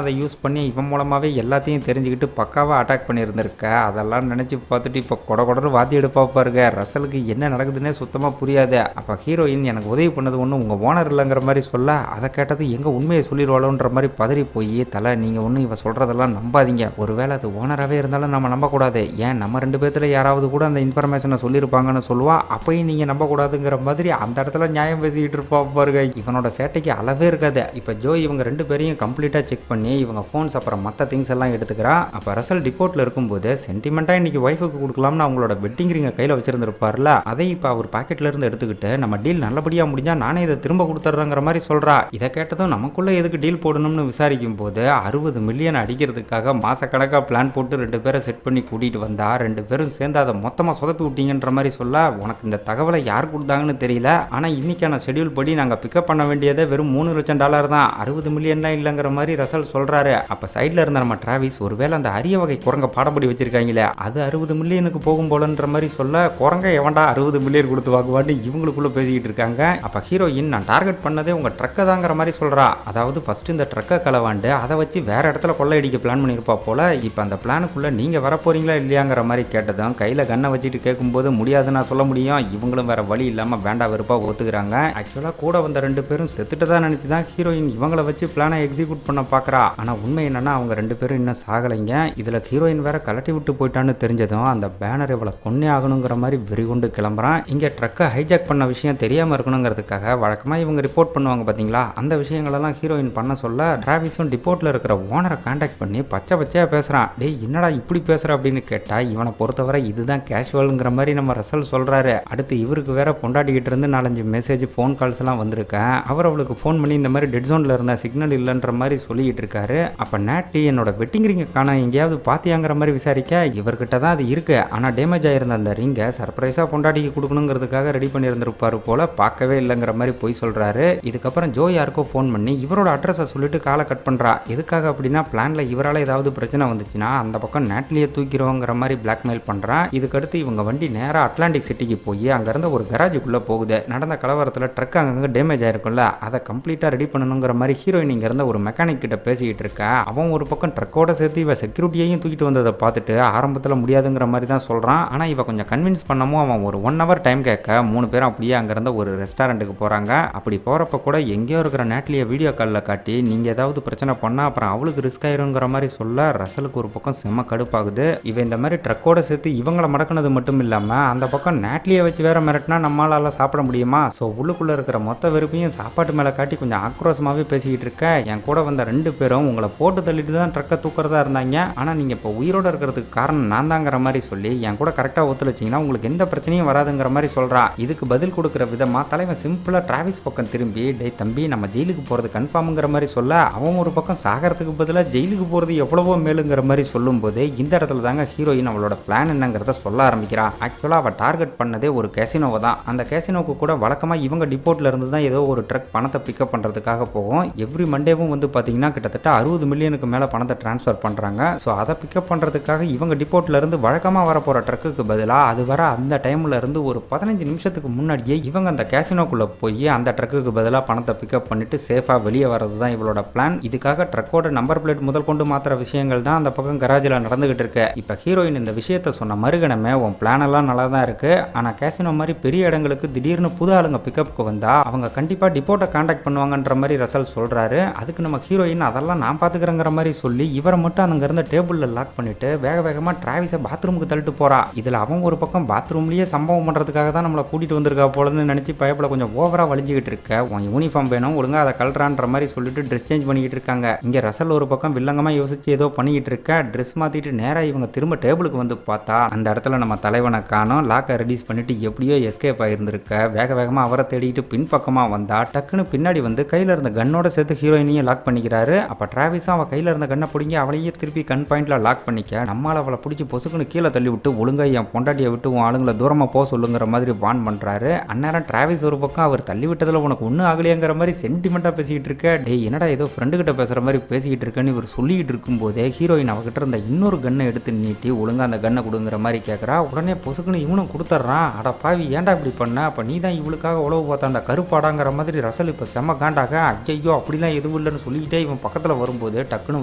அதை யூஸ் பண்ணி இவன் மூலமாகவே எல்லாத்தையும் தெரிஞ்சுக்கிட்டு பக்காவாக அட்டாக் பண்ணியிருந்திருக்க. அதெல்லாம் நினச்சி பார்த்துட்டு இப்போ கொடன்னு வாத்தி எடுப்பா பாருங்க. ரசலுக்கு என்ன நடக்குதுன்னே சுத்தமாக புரியாது. அப்போ ஹீரோயின் எனக்கு உதவி பண்ணது ஒன்றும் உங்கள் ஓனர் இல்லைங்கிற மாதிரி சொல்ல அதை கேட்டது எங்கள் உண்மையை சொல்லிடுவாளோன்ற மாதிரி பதறி போய் தலை நீங்கள் ஒன்றும் இவன் சொல்கிறதெல்லாம் நம்பாதீங்க. ஒருவேளை அது ஓனராகவே இருந்தாலும் நம்ம நம்பக்கூடாது. ஏன் நம்ம 2 பேர்த்துல யாராவது கூட அந்த இன்ஃபர்மேஷனை சொல்லியிருப்பாங்கன்னு சொல்லுவா. அப்பயும் நீங்கள் நம்பக்கூடாதுங்கிற மாதிரி அந்த இடத்துல நியாயம் பேசிக்கிட்டு இருப்பா பாருங்க. இவனோட சேட்டைக்கு அளவே இருக்காது. இப்போ ஜோ இவங்க 2 பேரையும் கம்ப்ளீட்டாக செக் பண்ணி இவங்க ஃபோன்ஸ் அப்புறம் மற்ற திங்ஸ் எல்லாம் எடுத்துக்கிறா. அப்போ ரசல் டிப்போர்ட்டில் இருக்கும்போது சென்டிமெண்ட்டாக இன்னைக்கு ஒய்ஃபுக்கு கொடுக்கலாம்னு அவங்களோட வெட்டிங் ரிங்கை கையில் வச்சிருந்திருப்பார்ல, அதை இப்போ அவர் பாக்கெட்ல இருந்து எடுத்துக்கிட்டு நம்ம டீல் நல்லபடியாக முடிஞ்சா நானே இதை திரும்ப கொடுத்துட்றேங்கிற மாதிரி சொல்கிறா. இதை கேட்டதும் நமக்குள்ளே எதுக்கு டீல் போடணும்னு விசாரிக்கும் போது 60 மில்லியன் அடிக்கிறதுக்காக மாசக்கணக்காக பிளான் போட்டு 2 பேரை செட் பண்ணி கூட்டிகிட்டு வந்தா 2 பேரும் சேர்ந்து அதை மொத்தமாக சொதப்பி விட்டீங்கன்ற மாதிரி சொல்ல உனக்கு இந்த தகவலை யார் கொடுத்தாங்கன்னு தெரியல. ஆனால் இன்னைக்கான ஷெடியூல் படி நாங்கள் பிக்கப் பண்ண வேண்டியதே வெறும் $3 லட்சம் தான், 60 மில்லியன்லாம் இல்லைங்கிற மாதிரி ரசல் சொல்கிறாரு. அப்போ சைடில் இருந்த நம்ம டிராவிஸ் ஒருவேளை அந்த அரிய வகை குரங்க பாடப்படி வச்சிருக்காங்களே அது 60 மில்லியனுக்கு போகும் போலன்ற மாதிரி சொல்ல குரங்க எவன்டா 60 மில்லியன் கொடுத்து வாங்குவான்னு இவங்களுக்குள்ள பேசிக்கிட்டு இருக்காங்க. அப்போ ஹீரோயின் நான் டார்கெட் பண்ணதே உங்கள் ட்ரக்கை தாங்கிற மாதிரி சொல்கிறா. அதாவது ஃபர்ஸ்ட் இந்த ட்ரக்கை களவாண்டு அதை வச்சு வேற இடத்துல கொள்ளையடிக்க பிளான் பண்ணியிருப்பா போல. இப்போ அந்த பிளானுக்குள்ளே நீங்கள் வர போறீங்களா இல்லையாங்கிற மாதிரி கேட்டதும் கையில் கண்ணை வச்சுட்டு கேட்கும்போது முடியாதுன்னு சொல்ல முடியும். இவங்களும் வேற வழி இல்லாமல் வேண்டா வெறுப்பாக ஒத்துக்கிறாங்க. ஆக்சுவலாக கூட வந்த 2 பேரும் செத்துட்டு தான் நினச்சி தான் ஹீரோயின் இவங்களை வச்சு பிளானை எக்ஸிக்யூட் பண்ண பார்க்குறா. ஆனால் உண்மை என்னன்னா அவங்க 2 பேரும் இன்னும் சாகலைங்க. இதில் ஹீரோயின் வேற கலட்டி விட்டு போயிட்டான்னு தெரிஞ்சதும் அந்த பேனர் இவளை கொன்னே ஆகணுங்கிற மாதிரி வெறிகொண்டு கிளம்புறான். இங்கே ட்ரக்கை ஹைஜாக் பண்ண விஷயம் தெரியாமல் இருக்கணுங்கிறதுக்காக வழக்கமாக இவங்க ரிப்போர்ட் பண்ணுவாங்க பார்த்தீங்களா, அந்த விஷயங்களெல்லாம் ஹீரோயின் பண்ண சொல்ல டிராவிஸும் டிப்போர்ட்டில் இருக்கிற ஓனரை கான்டாக்ட் பண்ணி பச்சையாக பேசுகிறான். டேய் என்னடா இப்படி பேசுகிற அப்படின்னு கேட்டால் இவனை பொறுத்தவரை இதுதான் கேஷுவலுங்கிற மாதிரி நம்ம ரசல் சொல்கிறாரு. அடுத்து இவருக்கு வேற பொண்டாட்டிக்கிட்டு இருந்து 4-5 மெசேஜ் ஃபோன் கால்ஸ் எல்லாம் வந்திருக்கேன். அவர் அவளுக்கு ஃபோன் பண்ணி இந்த மாதிரி டெட் ஜோனில் இருந்த சிக்னல் இல்லைன்ற மாதிரி சொல்லிக்கிட்டு இருக்காரு. அப்போ நேட்டி என்னோட வெட்டிங் ரிங்கை காண எங்கேயாவது பாத்தியாங்கிற மாதிரி விசாரிக்க இவர்கிட்ட தான் அது இருக்கு, ஆனால் டேமேஜ் ஆயிருந்த அந்த ரிங்கை சர்ப்ரைஸாக பொண்டாட்டிக்கு கொடுக்கணுங்கிறதுக்காக ரெடி பண்ணியிருந்திருப்பாரு போல, பார்க்கவே இல்லைங்கிற மாதிரி போய் சொல்கிறாரு. இதுக்கப்புறம் ஜோ யாருக்கோ ஃபோன் பண்ணி இவரோட அட்ரஸை சொல்லிட்டு காலை கட் பண்ணுறா. எதுக்காக அப்படின்னா பிளான்ல இவரால் ஏதாவது பிரச்சனை வந்துச்சுன்னா அந்த பக்கம் நேட்லியை தூக்கிடுவோங்கிற மாதிரி பிளாக்மெயில் பண்ணுறான். இதுக்கடுத்து இவங்க வண்டி நேராக அட்லாண்டிக் சிட்டிக்கு போய் அங்கேருந்து ஒரு கராஜுக்குள்ளே போகுது. நடந்த கலவரத்தில் ட்ரக் அங்கங்கே டேமேஜ் ஆயிருக்கும்ல, அதை கம்ப்ளீட்டாக ரெடி பண்ணணுங்கிற மாதிரி ஹீரோயின் இங்கேருந்து ஒரு மெக்கானிக் கிட்ட பேசிக்கிட்டு இருக்கா. அவன் ஒரு பக்கம் ட்ரக்கோட சேர்த்து இவ செக்யூரிட்டியையும் தூக்கிட்டு வந்ததை பார்த்துட்டு ஆரம்பத்தில் முடியாதுங்கிற மாதிரி தான் சொல்கிறான். ஆனால் இவ கொஞ்சம் கன்வின்ஸ் பண்ணமும் அவன் ஒரு 1 hour டைம் கேட்க 3 பேரும் அப்படியே அங்கேருந்து ஒரு ரெஸ்டாரண்ட்டுக்கு போகிறாங்க. அப்படி போகிறப்ப கூட எங்கேயோ இருக்கிற நேட்லியை வீடியோ காலில் காட்டி நீங்கள் ஏதாவது பிரச்சனை பண்ணால் அப்புறம் அவளுக்கு ரிஸ்க் ஆயிருங்கிற மாதிரி சொல்ல ரசலுக்கு ஒரு பக்கம் செம்ம கடுப்பாகுது. இவன் இந்த மாதிரி ட்ரக்கோட சேர்த்து இவங்களை மடக்குனது மட்டும் இல்லாமல் அந்த பக்கம் நேட்லியை வச்சு வேற மிரட்டினா நம்மளால சாப்பிட முடியுமா? ஸோ உள்ளுக்குள்ளே இருக்கிற மொத்த வெறுப்பையும் சாப்பாட்டு மேலே காட்டி கொஞ்சம் ஆக்ரோஷமாகவே பேசிக்கிட்டு இருக்க. என் கூட வந்த 2 பேரும் உங்களை போட்டு தள்ளிட்டு தான் ட்ரக்கை தூக்கிறதா இருந்தாங்க, ஆனால் நீங்கள் இப்போ உயிரோட இருக்கிறதுக்கு காரணம் நான் தாங்கிற மாதிரி சொல்லி என் கூட கரெக்டாக ஒத்துழைச்சிங்கன்னா உங்களுக்கு எந்த பிரச்சனையும் வராதுங்கிற மாதிரி சொல்கிறா. இதுக்கு பதில் கொடுக்குற விதமாக தலைவன் சிம்பிளாக டிராவிஸ் பக்கம் திரும்பி டே தம்பி நம்ம ஜெயிலுக்கு போகிறது கன்ஃபார்முங்கிற மாதிரி சொல்ல அவன் ஒரு பக்கம் சாகரத்துக்கு பதிலாக ஜெயிலுக்கு போகிறது எவ்வளவோ மேலுங்கிற மாதிரி சொல்லும்போது இந்த இடத்துல தாங்க ஹீரோயின் அவளோட பிளான் என்னங்கிறத சொல்ல ஆரம்பிக்கிறான். ஆக்சுவலாக அவள் டார்கெட் பண்ணதே ஒரு கேசினோவை தான். அந்த கேசினோவுக்கு கூட வழக்கமாக இவங்க டிப்போர்ட்டில் இருந்து தான் ஏதோ ஒரு ட்ரக் ட்ரக் பணத்தை பிக்கப் பண்ணுறதுக்காக போகும். எவ்ரி மண்டேவும் வந்து பார்த்தீங்கன்னா கிட்டத்தட்ட 60 மில்லியனுக்கு மேலே பணத்தை ட்ரான்ஸ்ஃபர் பண்ணுறாங்க. ஸோ அதை பிக்கப் பண்ணுறதுக்காக இவங்க டிப்போட்லேருந்து வழக்கமாக வரப்போகிற ட்ரக்குக்கு பதிலாக அது வர அந்த டைமில் இருந்து ஒரு 15 நிமிஷத்துக்கு முன்னாடியே இவங்க அந்த கேசினோக்குள்ளே போய் அந்த ட்ரக்குக்கு பதிலாக பணத்தை பிக்கப் பண்ணிட்டு சேஃபாக வெளியே வரது தான் இவளோட பிளான். இதுக்காக ட்ரக்கோட நம்பர் பிளேட் முதல் கொண்டு மாத்திர விஷயங்கள் தான் அந்த பக்கம் கராஜில் நடந்துகிட்டு இருக்கு. இப்போ ஹீரோயின் இந்த விஷயத்த சொன்ன மறுகணமே உன் பிளான் எல்லாம் நல்லா தான் இருக்கு, ஆனால் கேசினோ மாதிரி பெரிய இடங்களுக்கு திடீர்னு புது ஆளுங்க பிக்கப்புக்கு வந்தா அவங்க கண்டிப்பாக டிப்போட்டை கான்டாக்ட் பண்ணுவாங்கன்ற மாதிரி ரசல் சொல்றாரு. அதுக்கு நம்ம ஹீரோயின் அதெல்லாம் நான் பார்த்துக்கிறேங்கிற மாதிரி சொல்லி இவரை மட்டும் அங்கே இருந்த டேபிளில் லாக் பண்ணிட்டு வேக வேகமாக டிராவிஸை பாத்ரூமுக்கு தள்ளிட்டு போறா. இதில் அவன் ஒரு பக்கம் பாத்ரூம்லேயே சம்பவம் பண்ணுறதுக்காக தான் நம்மளை கூட்டிட்டு வந்திருக்கா போலன்னு நினச்சி பயப்பட கொஞ்சம் ஓவரா வலிஞ்சிக்கிட்டு இருக்க. உன் யூனிஃபார்ம் வேணும் ஒழுங்கா அதை கல்றான்ற மாதிரி சொல்லிட்டு ட்ரெஸ் சேஞ்ச் பண்ணிக்கிட்டு இருக்காங்க. இங்க ரசல் ஒரு பக்கம் வில்லங்கமா யோசிச்சு ஏதோ பண்ணிக்கிட்டு இருக்க. ட்ரெஸ் மாத்திட்டு நேரா இவங்க திரும்ப டேபிளுக்கு வந்து பார்த்தா அந்த இடத்துல நம்ம தலைவனை காணோம். லாக்கை ரிலீஸ் பண்ணிட்டு எப்படியோ எஸ்கேப் ஆயிருந்திருக்க. வேக வேகமா அவரை தேடிட்டு பின்பக்கமா வந்தா டக்குன்னு பின்னாடி வந்து கையில இருந்த கன்னோட சேர்த்து ஹீரோயினையும் லாக் பண்ணிக்கிறாரு. அப்ப டிராவிஸும் அவ கையில இருந்த கண்ணை பிடிங்கி அவளையே திருப்பி கன் பாயிண்ட்ல லாக் பண்ணிக்க நம்மளால அவளை பிடிச்சி பொசுக்குன்னு கீழே தள்ளி விட்டு ஒழுங்கா என் பொண்டாட்டியை விட்டு உன் ஆளுங்களை தூரமா போக சொல்லுங்கிற மாதிரி வான் பண்றாரு. அந்நேரம் டிராவிஸ் ஒரு பக்கம் அவர் தள்ளி விட்டதில் உனக்கு ஒன்றும் ஆகலையாங்கிற மாதிரி சென்டிமெண்ட்டாக பேசிக்கிட்டு இருக்க. டே என்னடா ஏதோ ஃப்ரெண்டு கிட்ட பேசுகிற மாதிரி பேசிக்கிட்டு இருக்கேன்னு இவர் சொல்லிக்கிட்டு இருக்கும்போதே ஹீரோயின் அவகிட்ட இருந்த இன்னொரு கன்னை எடுத்து நீட்டி ஒழுங்கா அந்த கன்னை கொடுங்கிற மாதிரி கேட்குறா. உடனே பொசுக்குன்னு இவனும் கொடுத்துட்றான். அட பாவி ஏன்டா இப்படி பண்ண, அப்போ நீ தான் இவளுக்காக உழவு பார்த்த அந்த கருப்பாடாங்கிற மாதிரி ரசல் இப்போ செம்ம காண்டாக ஐயோ அப்படிலாம் எதுவும் இல்லைன்னு சொல்லிக்கிட்டே இவன் பக்கத்தில் வரும்போது டக்குன்னு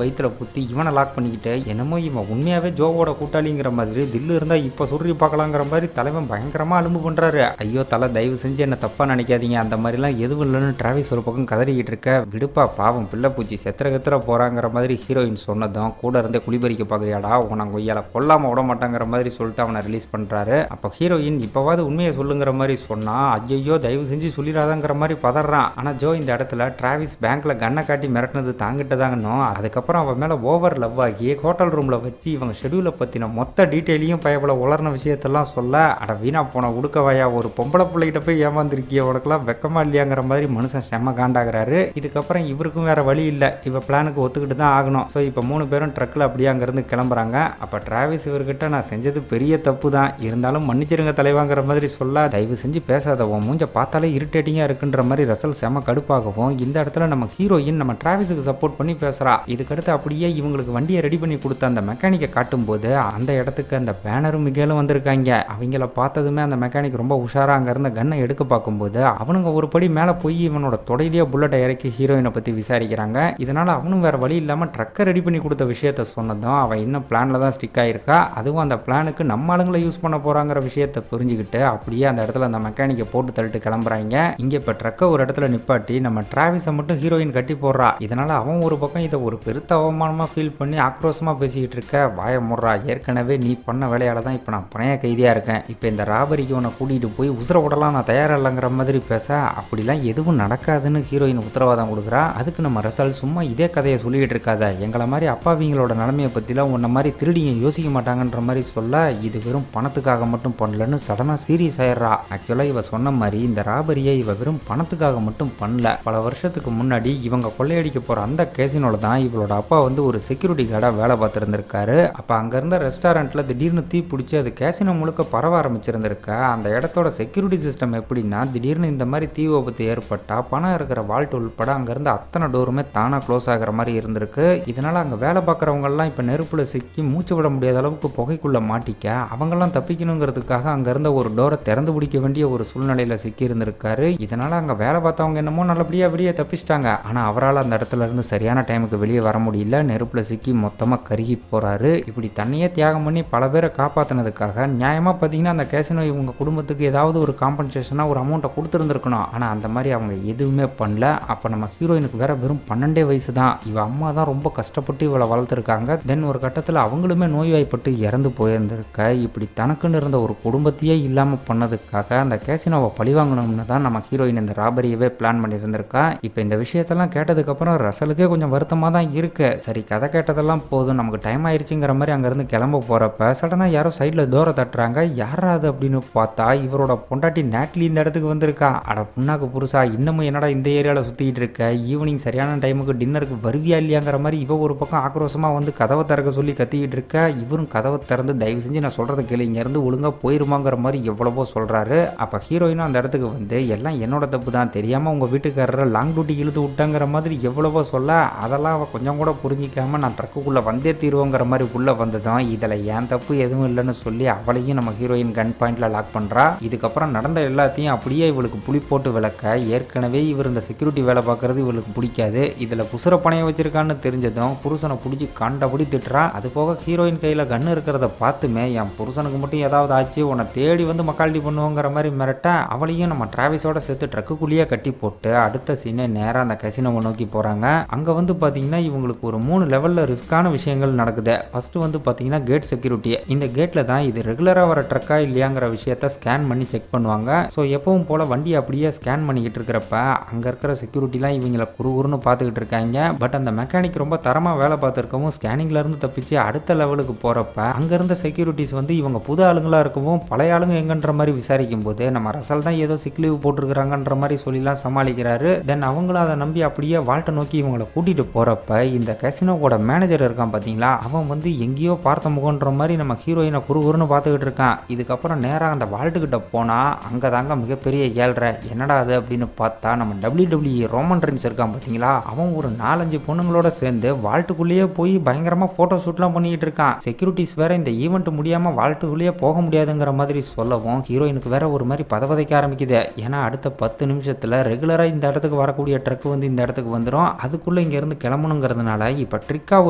வயிற்றுல குத்தி இவனை லாக் பண்ணிக்கிட்டு என்னமோ இவன் உண்மையாகவே ஜோவோட கூட்டாளிங்கிற மாதிரி தில்லு இருந்தால் இப்போ சொல்லி பார்க்கலாங்கிற மாதிரி தலைவன் பயங்கரமாக அலும்பு பண்ணுறாரு. ஐயோ தலை தயவு செஞ்சு என்ன தப்பாக நினைக்காதீங்க, அந்த மாதிரிலாம் எதுவும் இல்லைன்னு டிராவிஸ் ஒரு பக்கம் கதறிக்கிட்டு இருக்க. விடுப்பா பாவம் பிள்ளை பூச்சி செத்திர கத்திர போகிறாங்கிற மாதிரி ஹீரோயின் சொன்னதும் கூட இருந்தே குளிபறிக்க பார்க்குறியாடா உன கொய்யால கொல்லாமல் விட மாட்டாங்கிற மாதிரி சொல்லிட்டு அவனை ரிலீஸ் பண்ணுறாரு. அப்போ ஹீரோயின் இப்போவாது உண்மையை சொல்லுங்கிற மாதிரி சொன்னா ஐயோ தயவு செஞ்சு சொல்லிடாதாங்கிற மாதிரி பதறான். ஆனால் ஜோ இந்த இடத்துல டிராவிஸ் பேங்க்ல கண்ணை காட்டி மிரட்டினது தாங்கிட்டதாங்கன்னும் அதுக்கப்புறம் அவன் மேலே ஓவர் லவ் ஆகி ஹோட்டல் ரூமில் வச்சு இவங்க ஷெடியூலை பற்றின மொத்த டீட்டெயிலையும் பயப்பட உளர்ன விஷயத்தெல்லாம் சொல்ல அட வீணா போன உடுக்கவாயா ஒரு பொம்பளை பிள்ளைகிட்ட போய் ஏமாந்துருக்கிய உனக்குலாம் வெக்கமா இல்லையாங்கிற மாதிரி மனுஷன் செம்ம காண்டாகிறாரு. இதுக்கப்புறம் இவருக்கும் வேற வழி இல்லை, இவ பிளானுக்கு ஒத்துக்கிட்டு தான் ஆகணும். ஸோ இப்போ 3 பேரும் ட்ரக்கில் அப்படியே அங்கேருந்து கிளம்புறாங்க. அப்போ டிராவிஸ் இவர்கிட்ட நான் செஞ்சது பெரிய தப்பு தான், இருந்தாலும் மன்னிச்சிருங்க தலைவாங்கிற மாதிரி சொல்ல தயவு செஞ்சு பேசாத உன் மூஞ்ச பார்த்தாலே இரிட்டேட்டிங்காக இருக்குன்ற மாதிரி ரசல் செம்ம கடுப்பாகவும் இந்த இடத்துல நம்ம ஹீரோயின் நம்ம டிராவிஸுக்கு சப்போர்ட் பண்ணி பேசுகிறா. இதுக்கடுத்து அப்படியே இவங்களுக்கு வண்டியை ரெடி பண்ணி கொடுத்த அந்த மெக்கானிக்கை காட்டும்போது அந்த இடத்துக்கு அந்த பேனரும் மிகேலும் வந்திருக்காங்க. அவங்கள பார்த்ததுமே அந்த மெக்கானிக் ரொம்ப உஷாராக அங்கே இருந்த கன்னை எடுக்க பார்க்கும்போது அவனுங்க ஒரு படி மேலே போய் இவனோட தொடையிலேயே புல்லட்டை இறக்கி ஹீரோயினை பற்றி விசாரிக்கிறாங்க. இதனால் அவனும் வேறு வழி இல்லாமல் ட்ரக்கை ரெடி பண்ணி கொடுத்த விஷயத்த சொன்னதும் அவன் இன்னும் பிளானில் தான் ஸ்டிக் ஆகிருக்கா. அதுவும் அந்த பிளானுக்கு நம்ம ஆளுங்களை யூஸ் பண்ண போகிறாங்கிற விஷயத்தை புரிஞ்சுக்கிட்டு அப்படியே அந்த இடத்துல அந்த மெக்கானிக்கை போட்டு தள்ளிட்டு கிளம்புறாங்க. இங்கே இப்போ ட்ரக்கை ஒரு இடத்துல நிப்பாட்டி நம்ம டிராவிஸை மட்டும் ஹீரோயின் கட்டி போடுறா. இதனால் அவன் ஒரு பக்கம் இதை ஒரு பெருத்த அவமானமாக ஃபீல் பண்ணி ஆக்ரோஷமாக பேசிக்கிட்டு இருக்க. வாய முடுறா, ஏற்கனவே நீ பண்ண வேலையால் தான் இப்போ நான் பணைய கைதியாக இருக்கேன், இப்போ இந்த ராபரிக்கு உன்னை கூட்டிகிட்டு போய் உசுர விடலாம் நான் தயாராக இல்லைங்கிற மாதிரி பேச அப்படிலாம் எதுவும் நடக்காதுன்னு ஹீரோயின் உத்தரவாதம் கொடுக்குறா. அதுக்கு நம்ம ரசல் சும்மா இதே கதையை சொல்லிக்கிட்டு இருக்காத, எங்களை மாதிரி அப்பாவிங்களோட நிலைமையை பற்றிலாம் உன்ன மாதிரி திருடிங்க யோசிக்க மாட்டாங்கன்ற மாதிரி சொல்ல இது வெறும் பணத்துக்காக மட்டும் பண்ணலன்னு சடனாக சீரியஸ் ஆயிடுறா. ஆக்சுவலாக இவ சொன்ன மாதிரி இந்த ராபரியை இவ வெறும் பணத்துக்காக மட்டும் பண்ணல. பல வருஷத்துக்கு முன்னாடி இவங்க கொள்ளையடிக்க போகிற அந்த கேசினோட தான் இவளோட அப்பா வந்து ஒரு செக்யூரிட்டி கார்டாக வேலை பார்த்துருந்துருக்காரு. அப்போ அங்கே இருந்த ரெஸ்டாரண்ட்டில் திடீர்னு தீ பிடிச்சி அது கேசினோ முழுக்க பரவ ஆரம்பிச்சிருந்திருக்க. அந்த இடத்தோட செக்யூரிட்டி சிஸ்டம் எப்படின்னா திடீர்னு இந்த மாதிரி தீ விபத்து ஏற்பட்டால் பணம் இருக்கிற வால்ட் உள்பட அங்கேருந்து அத்தனை டோருமே தானாக க்ளோஸ் ஆகிற மாதிரி இருந்திருக்கு. இதனால் அங்கே வேலை பார்க்குறவங்கலாம் இப்போ நெருப்பில் சிக்கி மூச்சு விட முடியாத அளவுக்கு புகைக்குள்ளே மாட்டிக்க அவங்கெல்லாம் தப்பிக்கணுங்கிறதுக்காக அங்கே இருந்த ஒரு டோரை திறந்து பிடிக்க வேண்டிய ஒரு சூழ்நிலையில் சிக்கி இருந்திருக்காரு. இதனால் அங்கே வேலை பார்த்தவங்க என்னமோ நல்லபடியாக வெளியே தப்பிச்சிட்டாங்க. ஆனால் அவரால் அந்த இடத்துல இருந்து சரியான டைமுக்கு வெளியே வர முடியல, நெருப்பில் சிக்கி மொத்தமாக கருகி போகிறாரு. இப்படி தண்ணியே தியாகம் பண்ணி பல பேரை காப்பாற்றினதுக்காக நியாயமாக பார்த்தீங்கன்னா அந்த கேசினோ இவங்க குடும்பத்துக்கு ஏதாவது ஒரு காம்பன்சேஷனாக ஒரு அமௌண்ட்டை கொடுத்துருந்துருக்கணும். ஆனால் அந்த மாதிரி அவங்க எதுவுமே பண்ணல. அப்போ நம்ம ஹீரோயினுக்கு வேற வெறும் 12 வயசு தான். இவ அம்மா தான் ரொம்ப கஷ்டப்பட்டு இவளை வளர்த்துருக்காங்க. தென் ஒரு கட்டத்தில் அவங்களுமே நோய்வாய்ப்பட்டு இறந்து போயிருந்திருக்க. இப்படி தனக்குன்னு இருந்த ஒரு குடும்பத்தையே இல்லாமல் பண்ணதுக்காக அந்த கேசினோவை பழிவாங்கணும்னு தான் நம்ம ஹீரோயின் இந்த ராபரியவே பிளான் பண்ணியிருந்திருக்கா. இப்போ இந்த விஷயத்தெல்லாம் கேட்டதுக்கப்புறம் ரசலுக்கே கொஞ்சம் வருத்தமாக தான் இருக்கு. சரி கதை கேட்டதெல்லாம் போதும், நமக்கு டைம் ஆயிடுச்சுங்கிற மாதிரி அங்கேருந்து கிளம்ப போகிறப்ப சடனாக யாரோ சைடில் டோரை தட்டுறாங்க. யாராது அப்படின்னு பார்த்தா இவரோட பொண்டாட்டி நேட்லி இந்த இடத்துக்கு வந்திருக்கா. அட புண்ணாக்கு புருஷா, இன்னமும் என்னடா இந்த ஏரியாவில் சுற்றிக்கிட்டு இருக்க, ஈவினிங் சரியான டைமுக்கு டின்னருக்கு வருவியா இல்லையாங்கிற மாதிரி இவ ஒரு பக்கம் ஆக்ரோஷமாக வந்து கதவை திறக்க சொல்லி கத்திக்கிட்டு இருக்க. இவரும் கதவை திறந்து தயவு செஞ்சு நான் சொல்கிறத கேளு, இங்கேருந்து ஒழுங்காக போயிருமாங்கிற மாதிரி எவ்வளவோ சொல்கிறாரு. அப்போ ஹீரோயினும் அந்த இடத்துக்கு வந்து எல்லாம் என்னோட தப்பு தான் தெரியும் தெரியாமல் உங்கள் வீட்டுக்காரரை லாங் டியூட்டி இழுத்து விட்டாங்கிற மாதிரி எவ்வளவோ சொல்ல அதெல்லாம் அவள் கொஞ்சம் கூட புரிஞ்சிக்காமல் நான் ட்ரக்குக்குள்ளே வந்தே தீருவோங்கிற மாதிரி உள்ளே வந்ததும் இதில் ஏன் தப்பு எதுவும் இல்லைன்னு சொல்லி அவளையும் நம்ம ஹீரோயின் கன் பாயிண்டில் லாக் பண்ணுறா. இதுக்கப்புறம் நடந்த எல்லாத்தையும் அப்படியே இவளுக்கு புளி போட்டு விளக்க ஏற்கனவே இவர் இந்த செக்யூரிட்டி வேலை பார்க்கறது இவளுக்கு பிடிக்காது. இதில் புசுர பணையம் வச்சிருக்கான்னு தெரிஞ்சதும் புருஷனை பிடிச்சி கண்டபடி திட்டுறா. அது போக ஹீரோயின் கையில் கன்று இருக்கிறத பார்த்துமே என் புருஷனுக்கு மட்டும் ஏதாவது ஆச்சு உன்னை தேடி வந்து மக்கால்டி பண்ணுவோங்கிற மாதிரி மிரட்ட அவளையும் நம்ம டிராவிஸோட சேர்த்து ட்ரக்குக்குள்ளேயே கட்டி போட்டு அடுத்த சீனே நேராக அந்த கசினோவை நோக்கி போகிறாங்க. அங்கே வந்து பார்த்தீங்கன்னா இவங்களுக்கு ஒரு 3 லெவலில் ரிஸ்க்கான விஷயங்கள் நடக்குது. ஃபர்ஸ்ட் வந்து பார்த்தீங்கன்னா கேட் செக்யூரிட்டி. இந்த கேட்டில் தான் இது ரெகுலராக வர ட்ரக்கா இல்லையாங்கிற விஷயத்த ஸ்கேன் பண்ணி செக் பண்ணுவாங்க. ஸோ எப்பவும் போல் வண்டியை அப்படியே ஸ்கேன் பண்ணிக்கிட்டு இருக்கிறப்ப அங்கே இருக்கிற செக்யூரிட்டிலாம் இவங்களை குறுகுறுன்னு பார்த்துக்கிட்டு இருக்காங்க. பட் அந்த மெக்கானிக் ரொம்ப தரமாக வேலை பார்த்துருக்கவும் ஸ்கேனிங்லேருந்து தப்பிச்சு அடுத்த லெவலுக்கு போகிறப்ப அங்கே இருந்த செக்யூரிட்டிஸ் வந்து இவங்க புது ஆளுங்களாக இருக்கவும் பழைய ஆளுங்க எங்கன்ற மாதிரி விசாரிக்கும் போது நம்ம ரசல் தான் ஏதோ சிக் லீவ் போட்டிருக்கிறாங்கன்ற மாதிரி சொல்லிலாம் சமாளிக்கிறாரு. தென் அவங்களும் அதை நம்பி அப்படியே வால்ட்டை நோக்கி இவங்களை கூட்டிகிட்டு போகிறப்ப இந்த கசினோவோட மேனேஜர் இருக்கான் பார்த்தீங்களா, அவன் வந்து எங்கேயோ பார்த்த முகன்ற மாதிரி நம்ம ஹீரோயினை குறுகுறுன்னு பார்த்துக்கிட்டு இருக்கான். இதுக்கப்புறம் நேராக அந்த வால்ட்டுக்கிட்ட போனால் அங்கே தாங்க மிகப்பெரிய ஏழ்ற என்னடா அது அப்படின்னு பார்த்தா நம்ம WWE ரோமன் ரெயின்ஸ் இருக்கான் பார்த்தீங்களா, அவன் ஒரு 4-5 பொண்ணுங்களோட சேர்ந்து வால்ட்டுக்குள்ளேயே போய் பயங்கரமாக ஃபோட்டோ ஷூட்லாம் பண்ணிக்கிட்டு இருக்கான். செக்யூரிட்டிஸ் வேற இந்த ஈவெண்ட் முடியாமல் வால்ட்டுக்குள்ளேயே போக முடியாதுங்கிற மாதிரி சொல்லவும் ஹீரோயினுக்கு வேற ஒரு மாதிரி பதவதைக்க ஆரம்பிக்குது. ஏன்னா அடுத்த 10 நிமிஷத்தில் ரெகுலராக இந்த இடத்துக்கு வரக்கூடிய ட்ரக் வந்து இந்த இடத்துக்கு வந்துடும். அதுக்குள்ளே இங்கேருந்து கிளம்பணுங்கிறதுனால இப்போ ட்ரிக்காக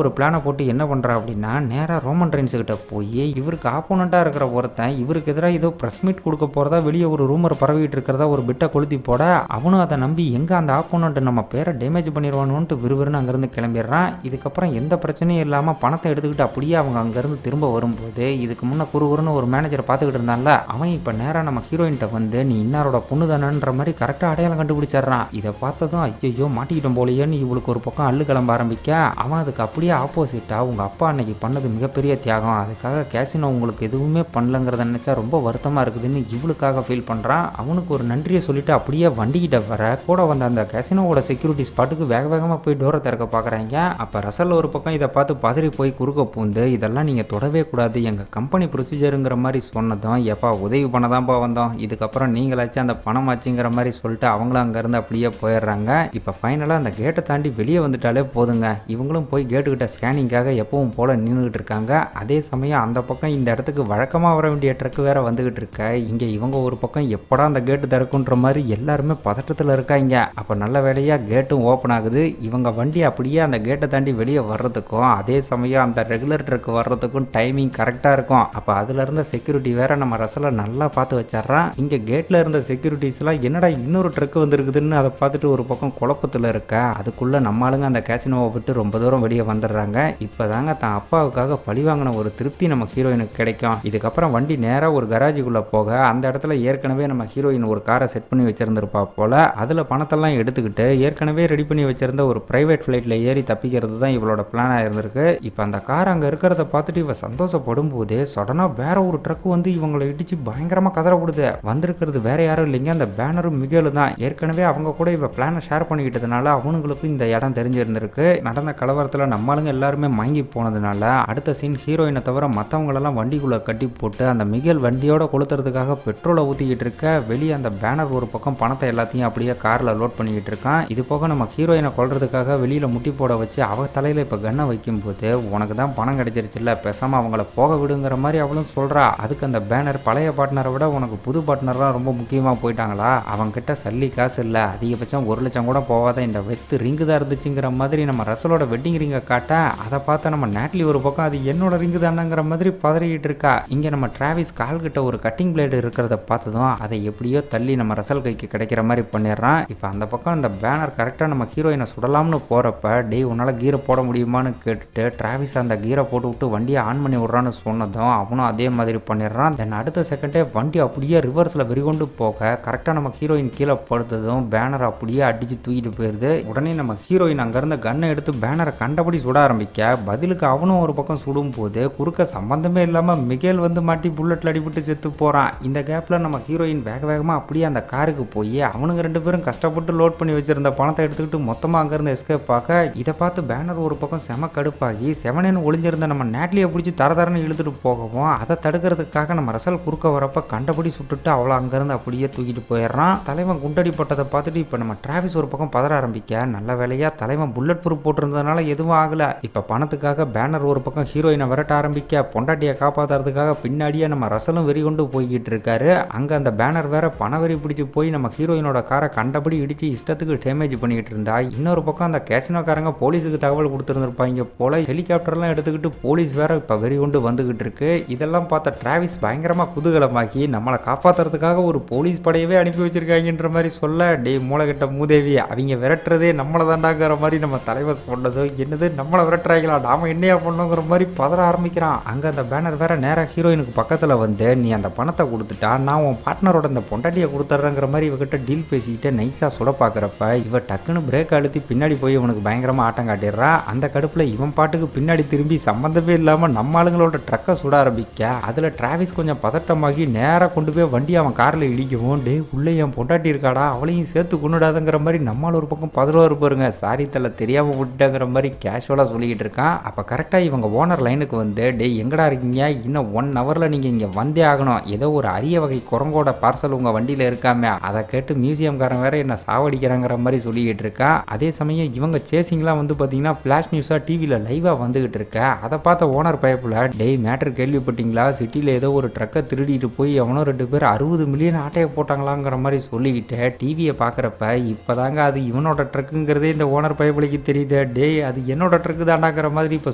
ஒரு பிளானை போட்டு என்ன பண்ணுறா அப்படின்னா நேராக ரோமன் ரெயின்ஸ் கிட்ட போய் இவருக்கு ஆப்போனண்ட்டாக இருக்கிற ஒருத்தன் இவருக்கு எதிராக ஏதோ ப்ரெஸ் மீட் கொடுக்க போகிறதா வெளியே ஒரு ரூமர் பரவிட்டு இருக்கிறதா ஒரு பிட்டை கொளுத்தி போட அவனும் அதை நம்பி எங்கே அந்த ஆப்போனண்ட் நம்ம பேரை டேமேஜ் பண்ணிடுவானுன்ட்டு விறுவிறுன்னு அங்கேருந்து கிளம்பிடுறான். இதுக்கப்புறம் எந்த பிரச்சனையும் இல்லாமல் பணத்தை எடுத்துக்கிட்டு அப்படியே அவங்க அங்கேருந்து திரும்ப வரும்போது இதுக்கு முன்னே குறுகுறுன்னு ஒரு மேனேஜரை பார்த்துக்கிட்டு இருந்தான்ல, அவன் இப்போ நேராக நம்ம ஹீரோயின்ட்ட வந்து நீ இன்னாரோட பொண்ணு தானன்ற மாதிரி கரெக்டாக அடையாளம் கண்டுபிடிச்சிட்றான். இதை பார்த்ததும் ஐயோ மாட்டிக்கிட்டோம் போலையேன்னு இவளுக்கு ஒரு பக்கம் அள்ளு கிளம்ப ஆரம்பிக்க அவன் அதுக்கு அப்படியே ஆப்போசிட்டாக உங்கள் அப்பா அன்னைக்கு பண்ணது மிகப்பெரிய தியாகம், அதுக்காக கேசினோ உங்களுக்கு எதுவுமே பண்ணலங்கிறத நினச்சா ரொம்ப வருத்தமாக இருக்குதுன்னு இவளுக்காக ஃபீல் பண்ணுறான். அவனுக்கு ஒரு நன்றியை சொல்லிட்டு அப்படியே வண்டிக்கிட்ட வர கூட வந்த அந்த கசினோவோட செக்யூரிட்டி ஸ்பாட்டுக்கு வேக வேகமாக போய் டோரை திறக்க பார்க்குறாங்க. அப்போ ரசல் ஒரு பக்கம் இதை பார்த்து பதறி போய் குறுக்க பூந்து இதெல்லாம் நீங்கள் தொடவே கூடாது எங்கள் கம்பெனி ப்ரொசீஜருங்கிற மாதிரி சொன்னதும் எப்பா உதவி பண்ண தான்ப்பா வந்தோம், இதுக்கப்புறம் நீங்களாச்சும் அந்த பணம் ஆச்சுங்கிற மாதிரி சொல்லிட்டு அவங்களும் அங்கேருந்து அப்படியே போயிடுறாங்க. இப்போ ஃபைனலாக அந்த கேட்டை தாண்டி வெளியே வந்துட்டாலே போதுங்க. இவங்களும் போய் கேட்டுக்கிட்ட ஸ்கேனிங்காக எப்பவும் போல் நின்றுக்கிட்டு இருக்காங்க. அதே சமயம் அந்த பக்கம் இந்த இடத்துக்கு வழக்கமாக வர வேண்டிய ட்ரக் வேற வந்துகிட்டு இருக்க. இங்கே இவங்க ஒரு பக்கம் எப்படா அந்த கேட்டு திறக்குன்ற மாதிரி எல்லாருமே பதட்டத்தில் இருக்காங்க. அப்போ நல்ல வேலையாக கேட்டும் ஓப்பன் ஆகுது. இவங்க வண்டி அப்படியே அந்த கேட்டை தாண்டி வெளியே வர்றதுக்கும் அதே சமயம் அந்த ரெகுலர் ட்ரக் வர்றதுக்கும் டைமிங் கரெக்டாக இருக்கும். அப்போ அதில் இருந்த செக்யூரிட்டி வேற நம்ம ரசலை நல்லா பார்த்து வச்சிட்றான். இங்கே கேட்டில் இருந்த செக்யூரிட்டிஸ்லாம் என்னடா இன்னொரு ட்ரக் வந்துருக்குதுன்னு அதை பார்த்துட்டு ஒரு பக்கம் குழப்பத்தில் இருக்க. அதுக்குள்ளே நம்ம ஆளுங்க அந்த கேசினோவை விட்டு ரொம்ப தூரம் வெளியே வந்துடுறாங்க. இப்போ தாங்க தான் அப்பாவுக்காக பழி வாங்கின ஒரு திருப்தி நம்ம ஹீரோயினுக்கு கிடைக்கும். இதுக்கப்புறம் வண்டி நேராக ஒரு கராஜுக்குள்ளே போக அந்த இடத்துல ஏற்கனவே நம்ம ஹீரோயின் ஒரு காரை செட் பண்ணி வச்சிருந்திருப்பா போல. அதில் பணத்தெல்லாம் எடுத்துக்கிட்டு ஏற்கனவே ரெடி பண்ணி வச்சிருந்த ஒரு பிரைவேட் ஃப்ளைட்டில் ஏறி தப்பிக்கிறது தான் இவளோட பிளானாக இருந்திருக்கு. இப்போ அந்த கார் அங்கே இருக்கிறத பார்த்துட்டு இவ சந்தோஷப்படும் போது சடனாக வேற ஒரு ட்ரக் வந்து இவங்களை இடிச்சு பயங்கரமாக கதறப்படுது. வந்திருக்கிறது வேற யாரும் இல்லைங்க, அந்த பேனரும் மிகேலு தான். ஏற்கனவே அவங்க கூட இவ பிளானை ஷேர் பண்ணிக்கிட்டதுனால அவனுங்களுக்கும் இந்த இடம் தெரிஞ்சிருந்திருக்கு. நடந்த கலவரத்தில் நம்மளுங்க எல்லாருமே மயங்கி போனதுனால அடுத்த சீன் ஹீரோயினை தவிர மற்றவங்களெல்லாம் வண்டிக்குள்ளே கட்டி போட்டு அந்த மிகேல் வண்டியோட கொளுத்துறதுக்காக பெட்ரோலை ஊற்றிக்கிட்டு இருக்க. வெளியே அந்த பேனர் ஒரு பக்கம் பணத்தை எல்லாத்தையும் அப்படியே காரில் லோட் பண்ணிக்கிட்டு இருக்கான். இது போக நம்ம ஹீரோயினை கொல்றதுக்காக வெளியில் முட்டி போட வச்சு அவ தலையில் இப்போ கன்னை வைக்கும்போது உனக்கு தான் பணம் கிடைச்சிருச்சுல்ல, பேசாமல் அவங்கள போக விடுங்கிற மாதிரி அவளும் சொல்கிறா. அதுக்கு அந்த பேனர் பழைய பார்ட்னரை விட உனக்கு புது பார்ட்னர் தான் ரொம்ப முக்கியமாக போயிட்டாங்களா, அவங்ககிட்ட சல்லி காசு இல்லை, அதிகபட்சம் 1 லட்சம் கூட போகாத இந்த வெத்து ரிங்கு தான் இருந்துச்சுங்கிற மாதிரி நம்ம ரசலோட வெட்டிங் ரிங்கை காட்ட அதை பார்த்த நம்ம நேட்லி ஒரு பக்கம் அது என்னோட ரிங்கு தானங்கிற மாதிரி பதறிக்கிட்டு இருக்கா. இங்கே நம்ம டிராவிஸ் கால்கிட்ட ஒரு கட்டிங் பிளேடு இருக்கிறத பார்த்ததும் அதை எப்படியோ தள்ளி நம்ம ரசல் கைக்கு கிடைக்கிற மாதிரி பண்ணிடுறான். இப்போ அந்த பக்கம் அந்த பேனர் கரெக்டாக நம்ம ஹீரோயினை சுடலாம்னு போகிறப்ப டே உன்னால் கீரை போட முடியுமான்னு கேட்டுட்டு டிராவிஸ் அந்த கீரை போட்டு விட்டு வண்டியை ஆன் பண்ணி விட்றான்னு சொன்னதும் அவனும் அதே மாதிரி பண்ணிடுறான். தென் அடுத்த செகண்டே வண்டி அப்படியே ரிவர்ஸில் வெறிகொண்டு போக கரெக்டாக நம்ம ஹீரோயின் கீழே படுத்ததும் பேனர் அப்படியே அடித்து தூக்கிட்டு போயிடுது. உடனே நம்ம ஹீரோயின் அங்கேருந்து கன்னை எடுத்து பேனரை கண்டபடி சுட ஆரம்பிக்க பதிலுக்கு அவனும் ஒரு பக்கம் சுடும் போது குறுக்க சம்பந்தமே இல்லாமல் மிகேல் வந்து மாட்டி புல்லட்டில் அடிபட்டு செத்து போகிறான். இந்த கேப்பில் நம்ம ஹீரோயின் வேக வேகமாக அப்படியே அந்த காருக்கு போய் அவனுங்க 2 பேரும் கஷ்டப்பட்டு லோட் பண்ணி வச்சிருந்த பணத்தை எடுத்துக்கிட்டு மொத்தமாக அங்கேருந்து எஸ்கேப் பார்க்க இதை பார்த்து பேனர் ஒரு பக்கம் செம கடுப்பாகி செவனேன்னு ஒளிஞ்சிருந்த நம்ம நேட்லியை பிடிச்சி தரதரன்னு இழுத்துட்டு போகவும் அதை தடுக்கிறதுக்காக நம்ம ரசல் குறுக்க வரப்ப கண்டபடி சுட்டுட்டு அவளை அங்கேருந்து அப்படியே தூக்கிட்டு போயிடுறான். தலைவன் குண்டடி அடிப்பட்டதை பார்த்துட்டு இப்போ நம்ம டிராவிஸ் ஒரு பக்கம் பதற ஆரம்பிக்க, நல்ல வேலையா தலைவன் புல்லட் ப்ரூஃப் போட்டிருந்ததுனால எதுவும் ஆகல. இப்போ பணத்துக்காக பேனர் ஒரு பக்கம் ஹீரோயினை விரட்ட ஆரம்பிக்க, பொண்டாட்டியை காப்பாற்றுறதுக்காக பின்னாடியே நம்ம ரசலும் வெறி கொண்டு போய்கிட்டு இருக்காரு. அங்கே அந்த பேனர் வேற பணவெறி பிடிச்சி போய் நம்ம ஹீரோயினோட காரை கண்டபடி இடிச்சு இஷ்டத்துக்கு டேமேஜ் பண்ணிட்டு இருந்தா. இன்னொரு பக்கம் அந்த கேசினோக்காரங்க போலீஸுக்கு தகவல் கொடுத்துருந்துருப்பாங்க போல. ஹெலிகாப்டர்லாம் எடுத்துக்கிட்டு போலீஸ் வேற இப்போ வெறி கொண்டு வந்துகிட்டு இருக்கு. இதெல்லாம் பார்த்த டிராவிஸ் பயங்கரமா குதூகலமாக்கி, நம்மளை காப்பாற்றுறதுக்காக ஒரு போலீஸ் படையவே அனுப்பி வச்சிருக்காங்கன்ற மாதிரி சொல்ல, டே மூளைகட்ட மூதேவி, அவங்க விரட்டுறதே நம்மளை தாண்டாங்கிற மாதிரி நம்ம தலைவர் சொன்னதோ, என்னது நம்மளை விரட்டுறாங்களா, நாம என்னையா பண்ணோங்கிற மாதிரி பதற ஆரம்பிக்கிறான். அங்க அந்த பேனர் வேற நேராக ஹீரோயினுக்கு பக்கத்துல வந்து, நீ அந்த பணத்தை கொடுத்துட்டா நான் உன் பார்ட்னரோட இந்த பொண்டாட்டியை கொடுத்துட்றேங்கிற மாதிரி இவகிட்ட டீல் பேசிக்கிட்டு நைஸா சுட பாக்குறப்ப, இவ டக்குன்னு பிரேக் அழுத்தி பின்னாடி போய் இவனுக்கு பயங்கரமா ஆட்டம் காட்டிடுறா. அந்த கடுப்புல இவன் பாட்டுக்கு பின்னாடி திரும்பி சம்பந்தமே இல்லாம நம்ம ஆளுங்களோட ட்ரக்கை சுட ஆரம்பிக்க, அதுல டிராவிஸ் கொஞ்சம் பதட்டமாகி நேராக கொண்டு போய் வண்டி அவன் கார்ல இடிக்கவும், டே உள்ளே என் பொண்டாட்டி இருக்காடா, அவளையும் சேர்த்து கொண்டுடாதங்கிற மாதிரி நம்மளால ஒரு பக்கம் பதறுவாரு பாருங்க. சாரி தலை தெரியாம விட்டுங்கிற மாதிரி கேஷுவலா சொல்லிக்கிட்டு இருக்கான். அப்ப கரெக்டா இவங்க ஓனர் லைனுக்கு வந்து, டே எங்கடா இருக்கீங்க, இன்னும் 1 ஹவர்ல நீங்க இங்க வந்தே ஆகணும், ஏதோ ஒரு அரிய வகை குரங்கோட பார்சல் உங்க வண்டியில இருக்காம. அதை கேட்டு மியூசியம்காரன் வேற என்ன சாவடிக்கிறாங்கிற மாதிரி சொல்லிக்கிட்டு இருக்கா. அதே சமயம் இவங்க சேசிங்லாம் வந்து பாத்தீங்கன்னா ஃபிளாஷ் நியூஸா டிவில லைவா வந்துகிட்டு இருக்க. அதை பார்த்த ஓனர் பயப்புல, டே மேட்டர் கேள்விப்பட்டீங்களா, சிட்டில ஏதோ ஒரு ட்ரக்கை திருடிட்டு போய் அவனோ 2 பேர் 60 மில்லியன் ஆட்டையை போட்டாங்களாங்கிற மாதிரி சொல்லிக்கிட்டு டிவியை பாக்குறப்ப, இப்பதாங்க அது இவனோட ட்ரக்குங்கிறதே இந்த ஓனர் பயப்புலைக்கு தெரியுது. டே அது என்னோட ட்ரக்கு தாண்டாங்கிற மாதிரி இப்ப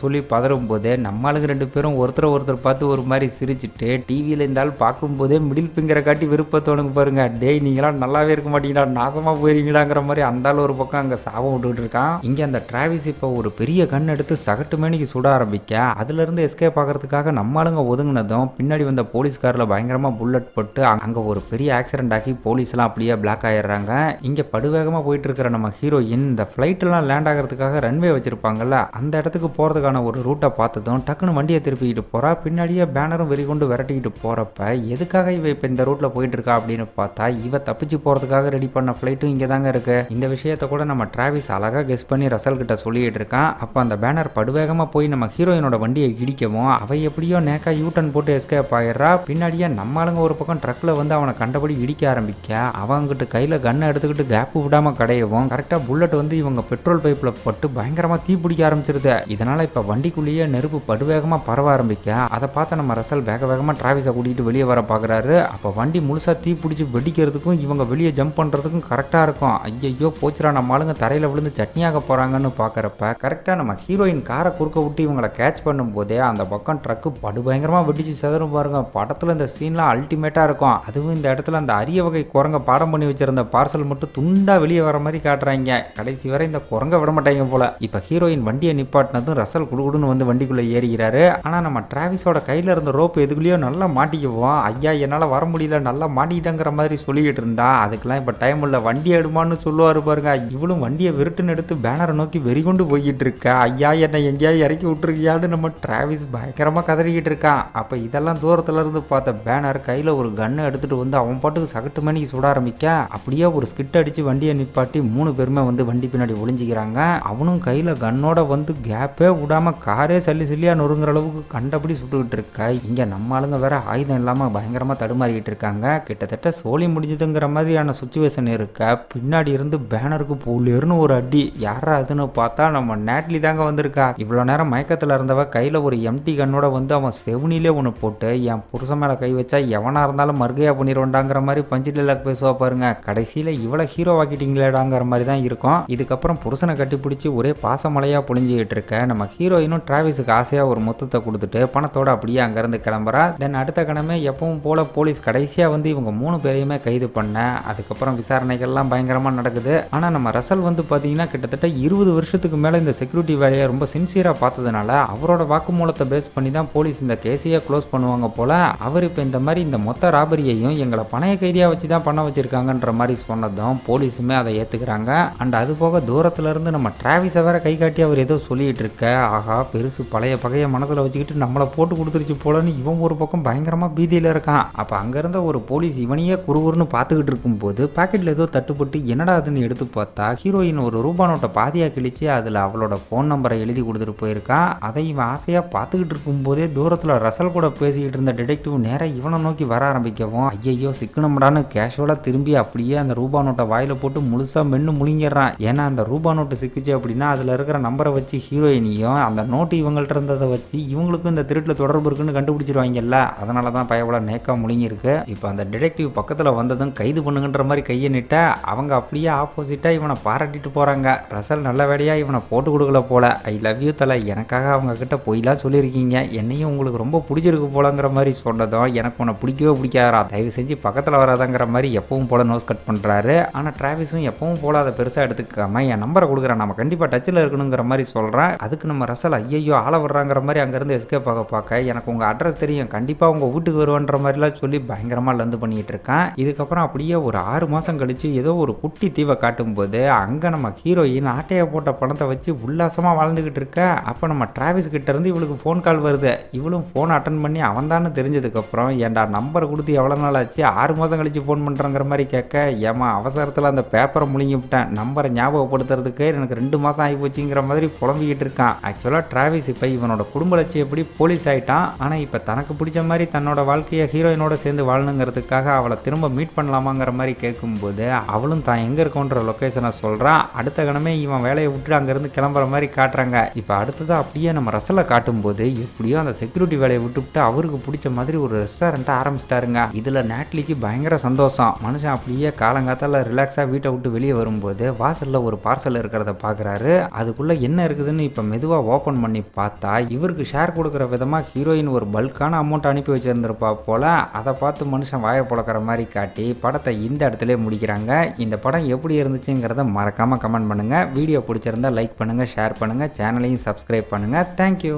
சொல்லி பதறும் போதே நம்ம ஆளுங்க 2 பேரும் ஒருத்தர் பார்த்து ஒரு மாதிரி சிரிச்சுட்டு டிவியில இருந்தாலும் பார்க்கும் போதே மிடில் பிங்கரை காட்டி விருப்பத்தோணுங்க பாருங்க. டே நீங்களாம் நல்லாவே இருக்க மாட்டீங்களா, நாசமா போயிருங்களாங்கிற மாதிரி அந்தாலும் ஒரு பக்கம் அங்க சாபம் விட்டுக்கிட்டு இருக்கான். இங்க அந்த டிராவிஸ் இப்போ ஒரு பெரிய கண் எடுத்து சகட்டு மேனிக்கு சுட ஆரம்பிக்க, அதுல இருந்து எஸ்கேப் ஆகிறதுக்காக நம்ம ஆளுங்க ஒதுங்கினதும் பின்னாடி வந்த போலீஸ்காரில் பயங்கரமா புல்லட் போட்டு அங்க ஒரு பெரிய ஆக்சிடென்ட் ஆக்கி போலீஸ் எல்லாம் அப்படியே பிளாக் ஆயிடுறாங்க. இங்க படுவேகமா போயிட்டு இருக்கிற நம்ம ஹீரோயின் இந்த ஃபிளைட் எல்லாம் லேண்ட் ஆகிறதுக்காக ரன்வே வச்சிருப்பாங்கல்ல, அந்த இடத்துக்கு போறதுக்கான ஒரு ரூட்டை பார்த்ததும் டக்குன்னு வண்டியை திருப்பிக்கிட்டு போறா. பின்னாடியே பேனரும் வெறி கொண்டு விரட்டிக்கிட்டு போறப்ப, எதுக்காக இவ இப்ப இந்த ரூட்ல போயிட்டு இருக்கா அப்படின்னு பார்த்தா, இவ தப்பிச்சு போறதுக்காக ரெடி பண்ண ஃபிளைட்டும் இங்க தாங்க இருக்கு. இந்த விஷயத்த கூட நம்ம டிராவிஸ் அழகா கெஸ் பண்ணி ரசல் கிட்ட சொல்லிட்டு இருக்கான். அப்ப அந்த பேனர் படுவேகமா போய் நம்ம ஹீரோயினோட வண்டியை இடிக்கவும், அவ எப்படியோ நேக்கா யூட்டன் போட்டு எஸ்கேப் ஆயிடுறா. பின்னாடியே நம்ம ஆளுங்க ஒரு பக்கம் ட்ரக்ல வந்து அவனை கண்டபடி இடிக்க ஆரம்பிக்க, அவங்கிட்ட கையில கண்ணை எடுத்துக்கிட்டு கேப் விடாம கடையவும் கரெக்டா புல்லட் வந்து இவங்க பெட்ரோல் பைப்ல பட்டு பயங்கரமா தீ பிடிக்க ஆரம்பிச்சிருது. இதனால இப்ப வண்டிக்குள்ளேயே நெருப்பு படுவேகமா பரவ ஆரம்பிக்க, அதை பார்த்த நம்ம ரசல் வேக வேகமா டிராவிஸை கூட்டிட்டு வெளியே வர பாக்குறாரு. அப்ப வண்டி முழுசா தீ பிடிச்சி வெடிக்கிறதுக்கும் இவங்க வெளியே ஜம்ப் பண்றதுக்கும் கரெக்டா இருக்கும். ஐயோ போச்சுரா, நம்ம ஆளுங்க தரையில விழுந்து சட்னியாக போறாங்கன்னு பாக்குறப்ப கரெக்டா நம்ம ஹீரோயின் காரை குறுக்க விட்டு இவங்களை கேட்ச் பண்ணும் போதே அந்த பக்கம் ட்ரக்கு படுபயங்கரமா வெடிச்சு செதறும் பாருங்க. படத்துல இந்த சீன்லாம் அல்டிமேட்டா இருக்கும். அதுவும் இந்த இடத்துல அந்த அரிய வகை குரங்க பாடம் பண்ணி வச்சிருந்த பார்சல் மட்டும் துண்டா வெளியே வர மாதிரி காட்டுறாங்க. கடைசி வரை இந்த குரங்க விட மாட்டாங்க போல. இப்ப ஹீரோயின் வண்டியை நிப்பாட்டினதும் ரசல் குடுகுடுன்னு வந்து வண்டிக்குள்ள ஏறிக்கிறாரு. ஆனா நம்ம டிராவிஸோட கையில இருந்த ரோப் எதுக்குள்ளயோ நல்லா மாட்டிக்குவோம். ஐயா என்னால வர முடியல, நல்லா மாட்டிக்கிட்டங்கிற மாதிரி சொல்லிக்கிட்டு இருந்தா, அதுக்கெல்லாம் இப்ப டைம் இல்ல, வண்டி எடுமான்னு சொல்லுவாரு பாருங்க. இவளும் வண்டியை விருட்டுன்னு எடுத்து பேனரை நோக்கி வெறி கொண்டு போய்கிட்டு இருக்கா. ஐயா என்னை எங்கேயாவது இறக்கி விட்டுருக்கியான்னு நம்ம டிராவிஸ் பயங்கரமா கதறிக்கிட்டு இருக்கான். அப்ப இதெல்லாம் தூரத்துல இருந்து பார்த்த பேனர் கையில ஒரு கன்னு எடுத்துட்டு வந்து அவன் பாட்டுக்கு சகட்டு மணிக்கு சுட ஆரம்பிக்க, அப்படியே ஒரு ஸ்கிட் அடிச்சு வண்டியை நிப்பாட்டி 3 பேருமே வந்து வண்டி பின்னாடி ஒளிஞ்சிக்கிறாங்க. அவனும் கையில கன்னோட வந்து கேப்பே விடாம காரே சல்லி சல்லியா நொறுங்குற அளவுக்கு கண்டபடி சுட்டுக்கிட்டு இருக்கா. இங்க நம்ம ஆளுங்க வேற ஆயுதம் இல்லாம பயங்கரமா தடுமாறிக்கிட்டு இருக்காங்க. கிட்டத்தட்ட சோழி முடிஞ்சதுங்கிற மாதிரியான சுச்சுவேஷன் இருக்க, பின்னாடி இருந்து பேனருக்கு போலிருன்னு ஒரு அடி. யாரா அதுன்னு பார்த்தா நம்ம நேட்லி தாங்க வந்திருக்கா. இவ்வளவு நேரம் மயக்கத்துல இருந்தவ கையில ஒரு எம்டி கன்னோட வந்து அவன் செவனிலே ஒன்று போட்டு, என் புருஷன் மேல கை வச்சா எவனா இருந்தாலும் மறுகையா பண்ணிடுவாண்டாங்கிற மாதிரி பஞ்சு டைலாக் பேசுவா பாருங்க. கடைசியில இவளை ஹீரோ ஆக்கிட்டீங்களேடாங்கிற மாதிரி தான் இருக்கும். இதுக்கப்புறம் புருஷனை கட்டிப்பிடிச்சு ஒரே பாசமலையா பொழிஞ்சுக்கிட்டு இருக்க நம்ம ஹீரோயினும் டிராவிஸுக்கு ஆசையா ஒரு மொத்தத்தை கொடுத்துட்டு பணத்தோட அப்படியே அங்கிருந்து கிளம்புறா. தென் அடுத்த கிழமை எப்பவும் போல போலீஸ் கடைசியா வந்து இவங்க 3 பேரையுமே கைது பண்ண, அதுக்கப்புறம் விசாரணைகள்லாம் பயங்கரமா நடக்குது. ஆனா நம்ம ரசல் வந்து பாத்தீங்கன்னா கிட்டத்தட்ட 20 வருஷத்துக்கு மேல இந்த செக்யூரிட்டி வேலையை ரொம்ப சின்சியரா பார்த்ததுனால அவரோட வாக்குமூலத்தை பேஸ் பண்ணி தான் போலீஸ் இந்த கேஸையே க்ளோஸ் பண்ணுவாங்க போல. அவர் இப்ப இந்த மாதிரி இந்த மொத்த ராபரியையும் எங்களை பணைய கைதியா வச்சு தான் பண்ண வச்சிருக்காங்கன்ற மாதிரி சொன்னதும் போலீஸுமே அதை ஏத்துக்கிறாங்க. அண்ட் அது போக தூரத்துல இருந்து நம்ம டிராவிஸை வேற கை காட்டி அவர் ஏதோ சொல்லிட்டு இருக்க, ஆகா பெருசு பழைய பகைய மனசுல வச்சுக்கிட்டு நம்மளை போட்டு கொடுத்துருச்சு போலன்னு இவன் ஒரு பக்கம் பயங்கரமா பீதியில இருக்கான். அப்ப அங்க இருந்த ஒரு போலீஸ் இவனையே குறுகுறுன்னு பார்த்துக்கிட்டு இருக்கும் போது பாக்கெட்ல ஏதோ தட்டுப்பட்டு என்னடா அதுன்னு எடுத்து பார்த்தா ஹீரோயின் ஒரு ரூபா நோட்டை பாதியா கிழிச்சு அதுல அவளோட போன் நம்பரை எழுதி கொடுத்துட்டு போயிருக்கான். அதை இவன் ஆசையா பார்த்துக்கிட்டு இருக்கும் போதே தூரத்துல ரசல் கூட பேசிக்கிட்டு இருந்த டிடெக்டிவ் நேரம் இவனை நோக்கி வர ஆரம்பிக்கவும், ஐயோ சிக்கனம்டான்னு கேஷுவலா திரும்பி அப்படியே அப்படியே அந்த ரூபா நோட்டை வாயில போட்டு முழுசா மென்னு முழுங்கிடுறான். ஏன்னா அந்த ரூபா நோட்டு சிக்கிச்சு அப்படின்னா அதுல இருக்கிற நம்பரை வச்சு ஹீரோயினியும் அந்த நோட்டு இவங்கள்ட்ட இருந்ததை வச்சு இவங்களுக்கும் இந்த திருட்டுல தொடர்பு இருக்குன்னு கண்டுபிடிச்சிருவாங்கல்ல. அதனாலதான் பயபல நேக்கா முழுங்கிருக்கு. இப்போ அந்த டிடெக்டிவ் பக்கத்துல வந்ததும் கைது பண்ணுங்கன்ற மாதிரி கையை நிட்ட அவங்க அப்படியே ஆப்போசிட்டா இவனை பாராட்டிட்டு போறாங்க. ரசல் நல்ல வேலையா இவனை போட்டு கொடுக்கல போல. ஐ லவ் யூ தலை, எனக்காக அவங்க கிட்ட போய்லாம் சொல்லியிருக்கீங்க, என்னையும் உங்களுக்கு ரொம்ப பிடிச்சிருக்கு போலங்கிற மாதிரி சொன்னதும் எனக்கு உன்னை பிடிக்கவே பிடிக்காதா, தயவு செஞ்சு பக்கத்தில் வராதங்கிற மாதிரி எப்பவும் போல நோஸ் கட் பண்ணுறாரு. ஆனால் டிராவிஸும் எப்பவும் போல அதை பெருசாக எடுத்துக்காம என் நம்பரை கொடுக்குறேன், நம்ம கண்டிப்பாக டச்சில் இருக்கணுங்கிற மாதிரி சொல்கிறேன். அதுக்கு நம்ம ரசல் ஐயோ ஆள வர்றாங்கிற மாதிரி அங்கேருந்து எஸ்கேப் பார்க்க எனக்கு உங்கள் அட்ரஸ் தெரியும், கண்டிப்பாக உங்கள் வீட்டுக்கு வருவேன்ற மாதிரிலாம் சொல்லி பயங்கரமாக லந்து பண்ணிக்கிட்டு இருக்கேன். இதுக்கப்புறம் அப்படியே ஒரு 6 மாதம் கழிச்சு ஏதோ ஒரு குட்டி தீவை காட்டும்போது அங்கே நம்ம ஹீரோயின் ஆட்டையை போட்ட பணத்தை வச்சு உல்லாசமாக வாழ்ந்துக்கிட்டு இருக்க. அப்போ நம்ம டிராவிஸ் கிட்ட இருந்து இவளுக்கு ஃபோன் கால் வருது. இவளும் ஃபோன் அட்டன் பண்ணி அவன் தானே தெரிஞ்சதுக்கப்புறம் ஏன்டா நம்பரை கொடுத்து எவ்வளோ நாள் ஆச்சு, 6 மாதம் கழிச்சு ஃபோன் பண்ணுறங்கிற மாதிரி கேட்க, ஏமா அவசரத்தில் அந்த பேப்பரை முழுங்கி விட்டேன், நம்பரை ஞாபகப்படுத்துறதுக்கு எனக்கு 2 மாதம் ஆகி போச்சுங்கிற மாதிரி புலம்பிக்கிட்டு இருக்கான். ஆக்சுவலாக டிராவிஸ் இப்போ இவனோட குடும்ப லட்சியம் எப்படி போலீஸ் ஆகிட்டான். ஆனால் இப்போ தனக்கு பிடிச்ச மாதிரி தன்னோட வாழ்க்கையை ஹீரோயினோட சேர்ந்து வாழணுங்கிறதுக்காக அவளை திரும்ப மீட் பண்ணலாமாங்கிற மாதிரி கேட்கும்போது அவளும் தான் எங்கே இருக்கோன்ற லொக்கேஷனை சொல்கிறான். அடுத்த கணமே இவன் வேலையை விட்டு அங்கேருந்து கிளம்புற மாதிரி காட்டுறாங்க. இப்போ அடுத்தது அப்படியே நம்ம ரசலை காட்டும்போது எப்படியோ அந்த செக்யூரிட்டி வேலையை விட்டுவிட்டு அவருக்கு பிடிச்ச மாதிரி ஒரு ரெஸ்டாரண்ட்டை ஆரம்பிச்சிட்டாருங்க. இதில் நேட்லிக்கு பயங்கர சந்தோஷம். மனுஷன் அப்படியே காலங்காத்தால ரிலாக்ஸாக வீட்டை விட்டு வெளியே வரும்போது வாசலில் ஒரு பார்சல் இருக்கிறத பார்க்குறாரு. அதுக்குள்ளே என்ன இருக்குதுன்னு இப்போ மெதுவாக ஓப்பன் பண்ணி பார்த்தா இவருக்கு ஷேர் கொடுக்குற விதமாக ஹீரோயின் ஒரு பல்கான அமௌண்ட் அனுப்பி வச்சிருந்திருப்பா போல. அதை பார்த்து மனுஷன் வாயை பொழக்கிற மாதிரி காட்டி படத்தை இந்த இடத்துல முடிக்கிறாங்க. இந்த படம் எப்படி இருந்துச்சுங்கிறத மறக்காமல் கமெண்ட் பண்ணுங்கள். வீடியோ பிடிச்சிருந்தா லைக் பண்ணுங்கள், ஷேர் பண்ணுங்கள், சேனலையும் சப்ஸ்கிரைப் பண்ணுங்கள். தேங்க்யூ.